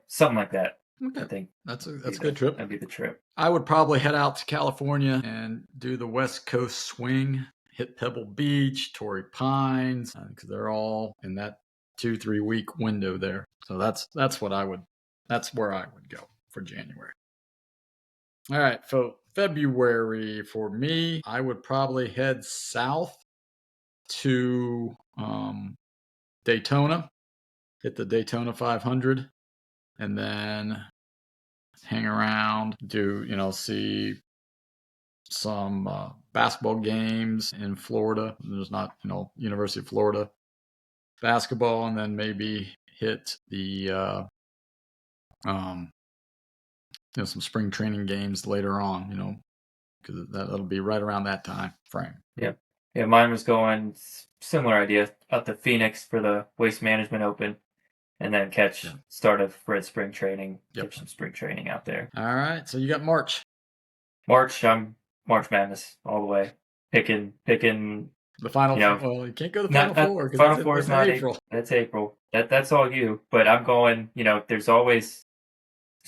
S2: Something like that.
S1: Okay.
S2: I think
S1: that's a good trip.
S2: That'd be the trip.
S1: I would probably head out to California and do the West Coast swing, hit Pebble Beach, Torrey Pines, because they're all in that 2-3 week window there. So that's where I would go for January. All right, so February for me, I would probably head south to Daytona, hit the Daytona 500, and then hang around, see some basketball games in Florida. There's not, University of Florida basketball, and then maybe hit the some spring training games later on, because that'll be right around that time frame.
S2: Yeah, mine was going similar idea out to Phoenix for the Waste Management Open, and then catch start of Red Spring Training, catch some spring training out there.
S1: All right, so you got March.
S2: I'm March Madness all the way. Picking
S1: the final. Well, you can't go to the Final Four.
S2: Final Four is not April. That's April. That's all you. But I'm going. There's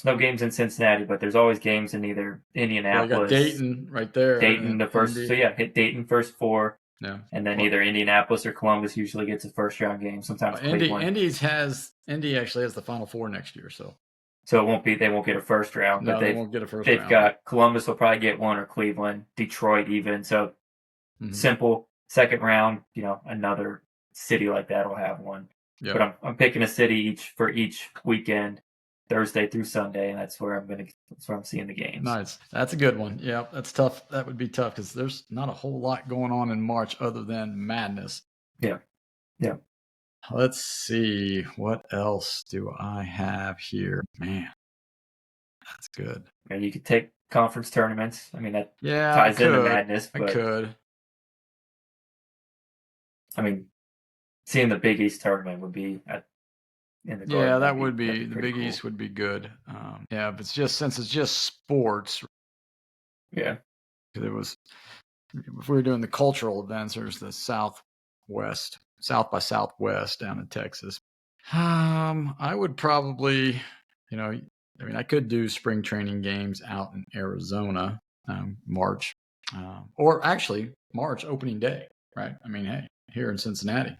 S2: no games in Cincinnati, but there's always games in either Indianapolis.
S1: Well, you got Dayton right there.
S2: Dayton the first. Indy. So hit Dayton first 4.
S1: Yeah.
S2: And then either Indianapolis or Columbus usually gets a first round game. Sometimes
S1: Indy actually has the Final Four next year, so
S2: they won't get a first round.
S1: No,
S2: but
S1: they won't get a first
S2: round.
S1: They've
S2: got Columbus will probably get one, or Cleveland, Detroit even. So simple second round. Another city like that will have one. Yep. But I'm picking a city for each weekend, Thursday through Sunday, and that's where I'm seeing the games.
S1: Nice. That's a good one. Yeah, that's tough. That would be tough because there's not a whole lot going on in March other than madness.
S2: Yeah. Yeah.
S1: Let's see. What else do I have here? Man, that's good.
S2: And you could take conference tournaments. I mean, that ties into madness. But,
S1: I could.
S2: I mean, seeing the Big East tournament would be in the
S1: Yeah,
S2: Garden.
S1: that would
S2: That'd
S1: be
S2: be
S1: the
S2: pretty
S1: Big
S2: cool.
S1: East would be good. Yeah, if it's just since it's just sports,
S2: Yeah.
S1: it was if we were doing the cultural events, there's the Southwest, South by Southwest down in Texas. I would probably, I mean, I could do spring training games out in Arizona, March, or actually March opening day, right? I mean, hey, here in Cincinnati,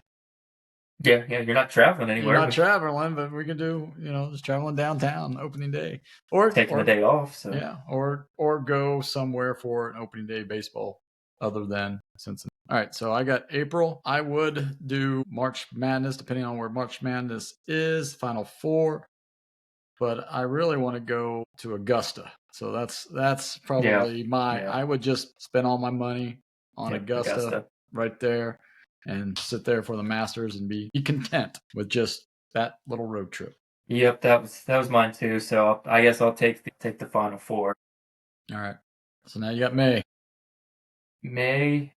S2: Yeah, yeah, you're not traveling
S1: you're
S2: anywhere.
S1: not
S2: We're
S1: traveling, but we could do, just traveling downtown opening day, or
S2: taking the day off, so
S1: yeah, or go somewhere for an opening day baseball other than Cincinnati. All right, so I got April. I would do March Madness, depending on where March Madness is, Final Four. But I really want to go to Augusta. So that's
S2: yeah,
S1: probably my.
S2: yeah,
S1: I would just spend all my money on
S2: yep,
S1: Augusta
S2: Augusta.
S1: right there, and sit there for the Masters and be content with just that little road trip.
S2: Yep, that was mine too. So I guess I'll take the Final Four.
S1: All right. So now you got May.
S2: May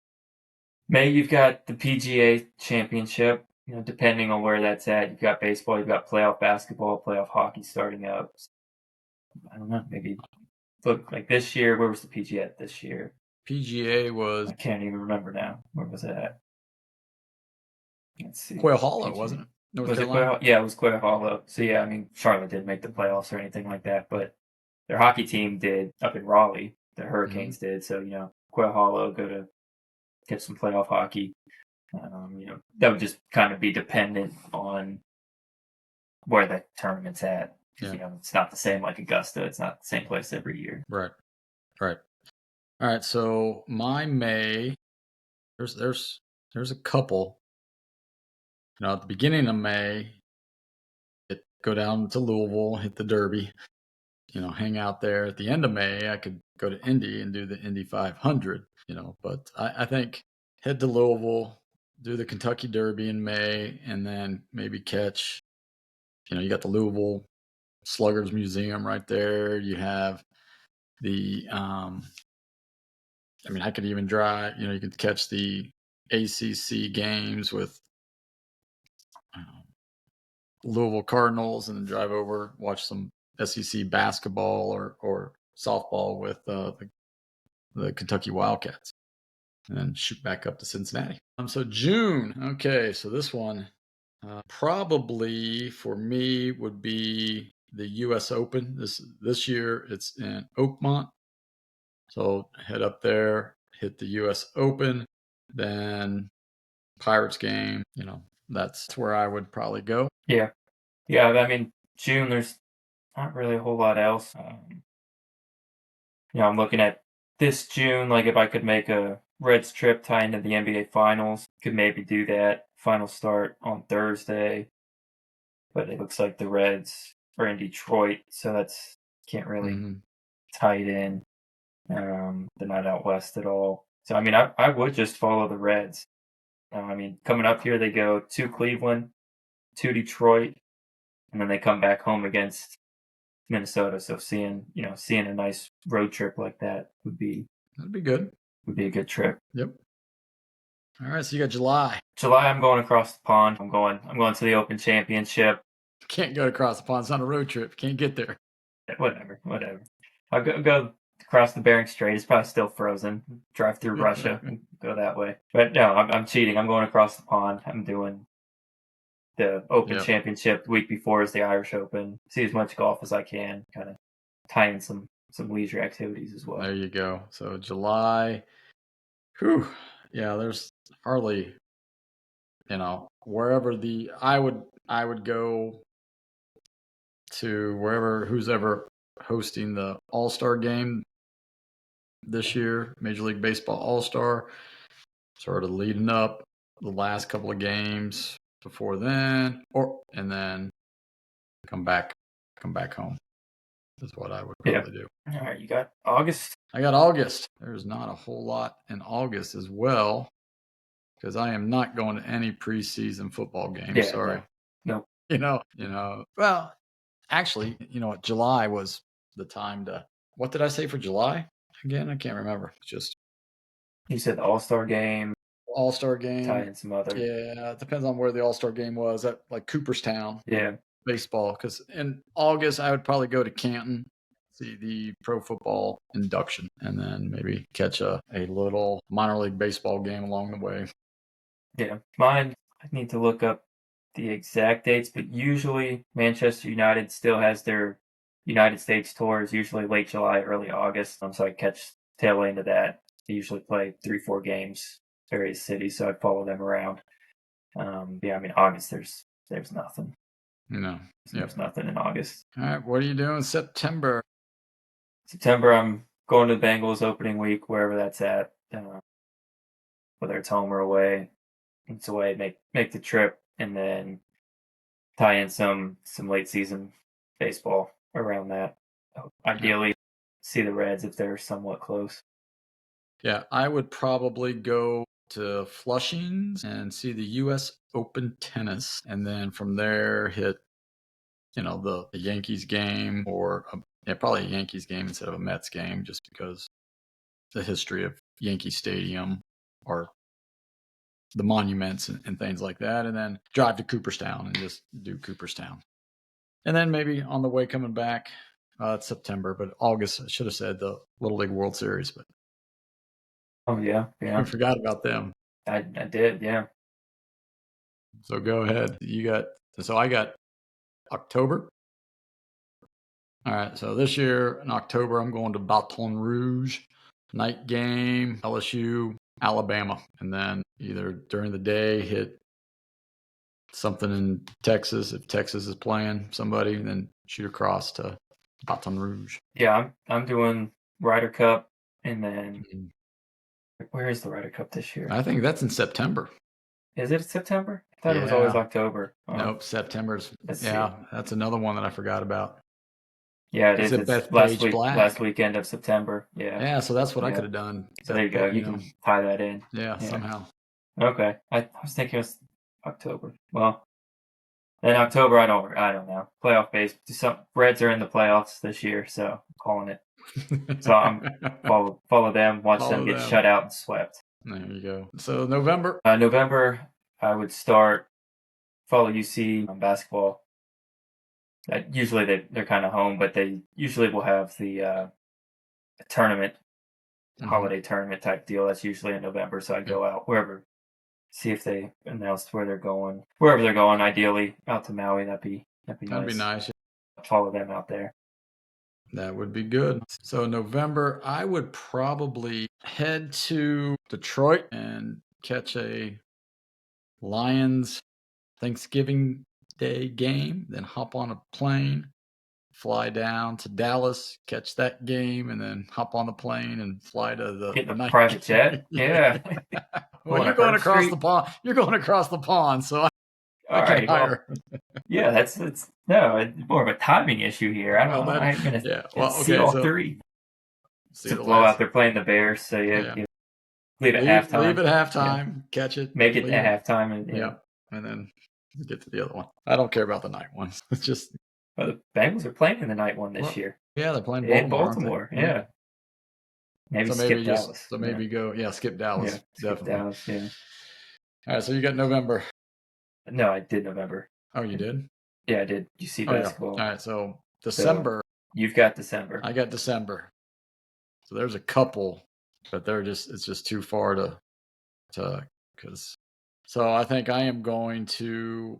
S2: May you've got the PGA Championship. Depending on where that's at, you've got baseball, you've got playoff basketball, playoff hockey starting up. I don't know, maybe look like this year. Where was the PGA at this year?
S1: PGA was
S2: I can't even remember now. Where was it at? Let's see.
S1: Quail Hollow,
S2: PGA.
S1: wasn't it? North
S2: Was it
S1: Carolina.
S2: Quail? Yeah, it was Quail Hollow. So yeah, I mean, Charlotte didn't make the playoffs or anything like that, but their hockey team did up in Raleigh. The Hurricanes did. So Quail Hollow go to get some playoff hockey. That would just kind of be dependent on where the tournament's at. Because
S1: Yeah.
S2: it's not the same like Augusta. It's not the same place every year.
S1: Right. Right. All right. So my May, there's a couple. At the beginning of May, go down to Louisville, hit the Derby, hang out there. At the end of May, I could go to Indy and do the Indy 500, but I think head to Louisville, do the Kentucky Derby in May, and then maybe catch, you got the Louisville Sluggers Museum right there. You have the, I mean, I could even drive, you could catch the ACC games with Louisville Cardinals and then drive over, watch some SEC basketball or softball with the Kentucky Wildcats, and then shoot back up to Cincinnati. So June, okay, so this one probably for me would be the U.S. Open. This year it's in Oakmont, so head up there, hit the U.S. Open, then Pirates game. That's where I would probably go.
S2: Yeah. Yeah. I mean, June, there's not really a whole lot else. I'm looking at this June, like if I could make a Reds trip tie into the NBA Finals, could maybe do that. Final start on Thursday, but it looks like the Reds are in Detroit, so that's can't really tie it in. They're not out west at all. So I mean, I would just follow the Reds. I mean, coming up here, they go to Cleveland, to Detroit, and then they come back home against Minnesota. So seeing a nice road trip like that
S1: That'd be good.
S2: would be a good trip.
S1: Yep. All right, so you got July.
S2: July, I'm going across the pond. I'm going to the Open Championship.
S1: Can't go across the pond. It's not a road trip. Can't get there.
S2: Whatever. I'll go across the Bering Strait. It's probably still frozen. Drive through Russia and go that way. But no, I'm cheating. I'm going across the pond. I'm doing the Open Championship. The week before is the Irish Open. See as much golf as I can. Kind of tie in some leisure activities as well.
S1: There you go. So July. Whew. Yeah, there's hardly, wherever I would go to wherever who's ever hosting the All-Star game this year, Major League Baseball All-Star, sort of leading up the last couple of games before then, and then come back home is what I would probably do.
S2: All right, you got August?
S1: I got August. There's not a whole lot in August as well, because I am not going to any preseason football games.
S2: Yeah,
S1: sorry.
S2: No.
S1: Well, actually, what? July was the time to. What did I say for July again? I can't remember. Just
S2: you said the All-Star game.
S1: All-Star
S2: tie
S1: game.
S2: in some other.
S1: Yeah, it depends on where the All-Star game was at, like, Cooperstown
S2: Yeah,
S1: baseball. Because in August, I would probably go to Canton, see the pro football induction, and then maybe catch a little minor league baseball game along the way.
S2: yeah. Mine, I need to look up the exact dates, but usually Manchester United still has their United States tours, usually late July, early August. So I catch tail end of that. They usually play 3, 4 games, various cities, so I follow them around. Yeah, I mean August, there's nothing.
S1: No.
S2: There's
S1: Yep.
S2: nothing in August.
S1: All right. What are you doing in September?
S2: September, I'm going to the Bengals opening week, wherever that's at, whether it's home or away. It's away, make the trip, and then tie in some late season baseball around that.
S1: Yeah.
S2: Ideally, see the Reds if they're somewhat close.
S1: Yeah. I would probably go to Flushing's and see the U.S. Open tennis, and then from there hit the Yankees game or probably a Yankees game instead of a Mets game, just because the history of Yankee Stadium or the monuments and things like that, and then drive to Cooperstown and just do Cooperstown. And then maybe on the way coming back, it's September, but August, I should have said the Little League World Series, but
S2: Oh yeah,
S1: we
S2: yeah,
S1: forgot about them.
S2: I did, yeah.
S1: So go ahead. So I got October. All right. So this year in October, I'm going to Baton Rouge, night game, LSU, Alabama. And then either during the day, hit something in Texas if Texas is playing somebody, and then shoot across to Baton Rouge.
S2: Yeah, I'm doing Ryder Cup, and then
S1: Mhm.
S2: where is the Ryder Cup this year?
S1: I think that's in September.
S2: Is it September? I thought it was always
S1: Yeah.
S2: October.
S1: Nope. September's.
S2: Let's see.
S1: Yeah. That's another one that I forgot about.
S2: Yeah, it
S1: Is
S2: is.
S1: it
S2: It's
S1: Bethpage
S2: last
S1: Black?
S2: weekend of September. Yeah,
S1: Yeah. So that's what I
S2: yeah.
S1: could have done.
S2: So there you go. You can tie that in.
S1: Yeah.
S2: Yeah.
S1: Somehow.
S2: Okay. I was thinking it was October. Well, in October, I don't know. Playoff base. Some Reds are in the playoffs this year, so I'm calling it. So I'm follow them, watch them
S1: Follow
S2: get
S1: them.
S2: shut out and swept.
S1: There you go. So November.
S2: November, I would start follow UC on basketball. Usually they're kind of home, but they usually will have the tournament, holiday tournament type deal. That's usually in November, so I go out wherever, see if they announced where they're going, wherever they're going. Ideally, out to Maui. That'd be
S1: That'd
S2: nice.
S1: be nice.
S2: Follow them out there.
S1: That would be good. So November, I would probably head to Detroit and catch a Lions Thanksgiving Day game, then hop on a plane, fly down to Dallas, catch that game, and then hop on the plane and fly to the
S2: Getting a
S1: night
S2: private
S1: game.
S2: jet. Yeah.
S1: Well,
S2: Going
S1: you're
S2: to
S1: going
S2: Herb
S1: across
S2: Street.
S1: the pond. You're going across the pond, so I
S2: All
S1: can
S2: right.
S1: hire.
S2: Well, yeah, it's no, it's more of a timing issue here. I don't know. I'm gonna
S1: Yeah. Well,
S2: see
S1: okay.
S2: all
S1: So
S2: three.
S1: see
S2: It's a
S1: the
S2: blowout.
S1: last.
S2: They're playing the Bears, so
S1: Yeah.
S2: you leave at
S1: Leave
S2: halftime.
S1: at
S2: Yeah.
S1: halftime. Catch it.
S2: Make it
S1: Leave
S2: at halftime, and
S1: Yeah, and then get to the other one. I don't care about the night ones. It's just
S2: Well, the Bengals are playing in the night one this year
S1: yeah, they're playing
S2: in
S1: Baltimore, aren't they?
S2: Baltimore. Yeah. Maybe
S1: So
S2: skip Dallas.
S1: maybe go skip Dallas
S2: Yeah, skip
S1: definitely.
S2: Dallas. Yeah.
S1: All right, so you got November.
S2: No, I did November.
S1: Oh, you did?
S2: Yeah, I did. You see
S1: Oh yeah.
S2: basketball.
S1: All right, so December.
S2: You've got December.
S1: I got December. So there's a couple, but it's just too far to because. So I think I am going to.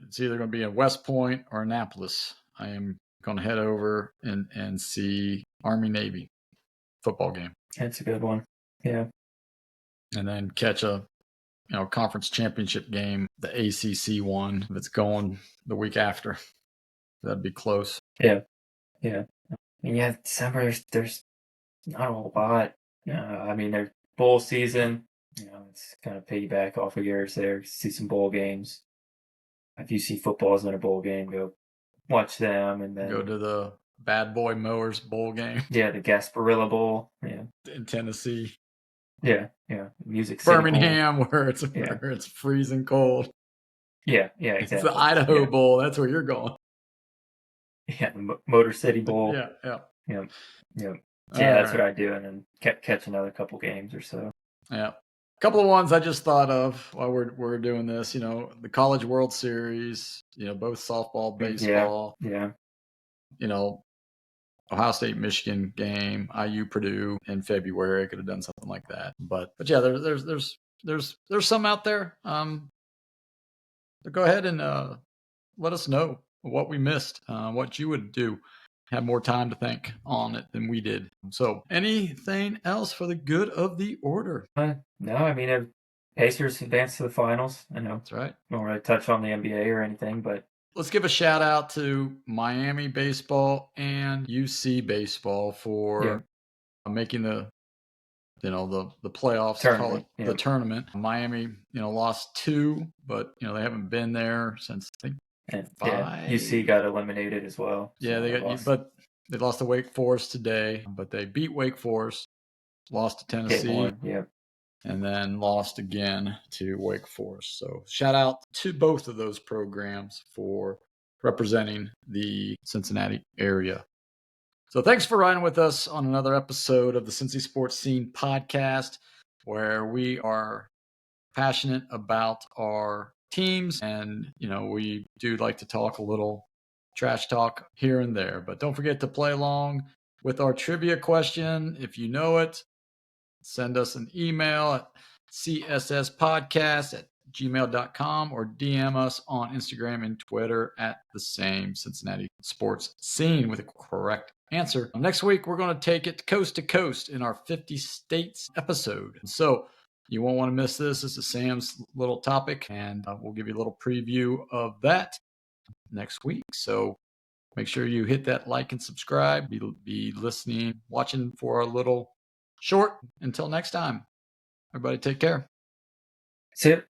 S1: It's either going to be in West Point or Annapolis. I am going to head over and see Army Navy football game,
S2: That's a good one. Yeah.
S1: and then catch a conference championship game, the ACC one, if it's going the week after. That'd be close.
S2: Yeah. Yeah. Yeah, December, there's not a whole lot. I mean, there's bowl season. It's kind of piggyback off of yours there. See some bowl games. If you see football's in a bowl game, go watch them, and then
S1: Go to the Bad Boy Mowers Bowl game
S2: yeah, the Gasparilla Bowl. Yeah,
S1: in Tennessee,
S2: yeah, Music City Bowl.
S1: Birmingham, where it's freezing cold.
S2: Yeah,
S1: It's
S2: exactly.
S1: the Idaho Bowl. That's where you're going.
S2: Yeah, the Motor City Bowl.
S1: Yeah.
S2: Yeah. Yeah, that's what I do, and then catch another couple games or so.
S1: Yeah. couple of ones I just thought of while we're doing this. The College World Series. Both softball, baseball.
S2: Yeah.
S1: Ohio State, Michigan game, IU, Purdue in February. I could have done something like that, but yeah, there's some out there. So go ahead and let us know what we missed, what you would do. Have more time to think on it than we did. So, anything else for the good of the order?
S2: No, I mean, Pacers advanced to the finals. I know.
S1: That's right.
S2: I don't really touch on the NBA or anything, but
S1: let's give a shout out to Miami baseball and UC baseball for making the playoffs, call it the tournament. Miami, lost 2, but they haven't been there since I think 5.
S2: Yeah, UC got eliminated as well.
S1: Yeah, so they lost to Wake Forest today, but they beat Wake Forest, lost to Tennessee, and then lost again to Wake Forest. So shout out to both of those programs for representing the Cincinnati area. So thanks for riding with us on another episode of the Cincy Sports Scene podcast, where we are passionate about our teams, and we do like to talk a little trash talk here and there. But don't forget to play along with our trivia question. If you know it, send us an email at csspodcast@gmail.com or DM us on Instagram and Twitter at the same Cincinnati Sports Scene with a correct answer. Next week, we're going to take it coast to coast in our 50 states episode. So you won't want to miss this. This is Sam's little topic, and we'll give you a little preview of that next week. So make sure you hit that like and subscribe. Be listening, watching for a little short. Until next time, everybody take care.
S2: See you.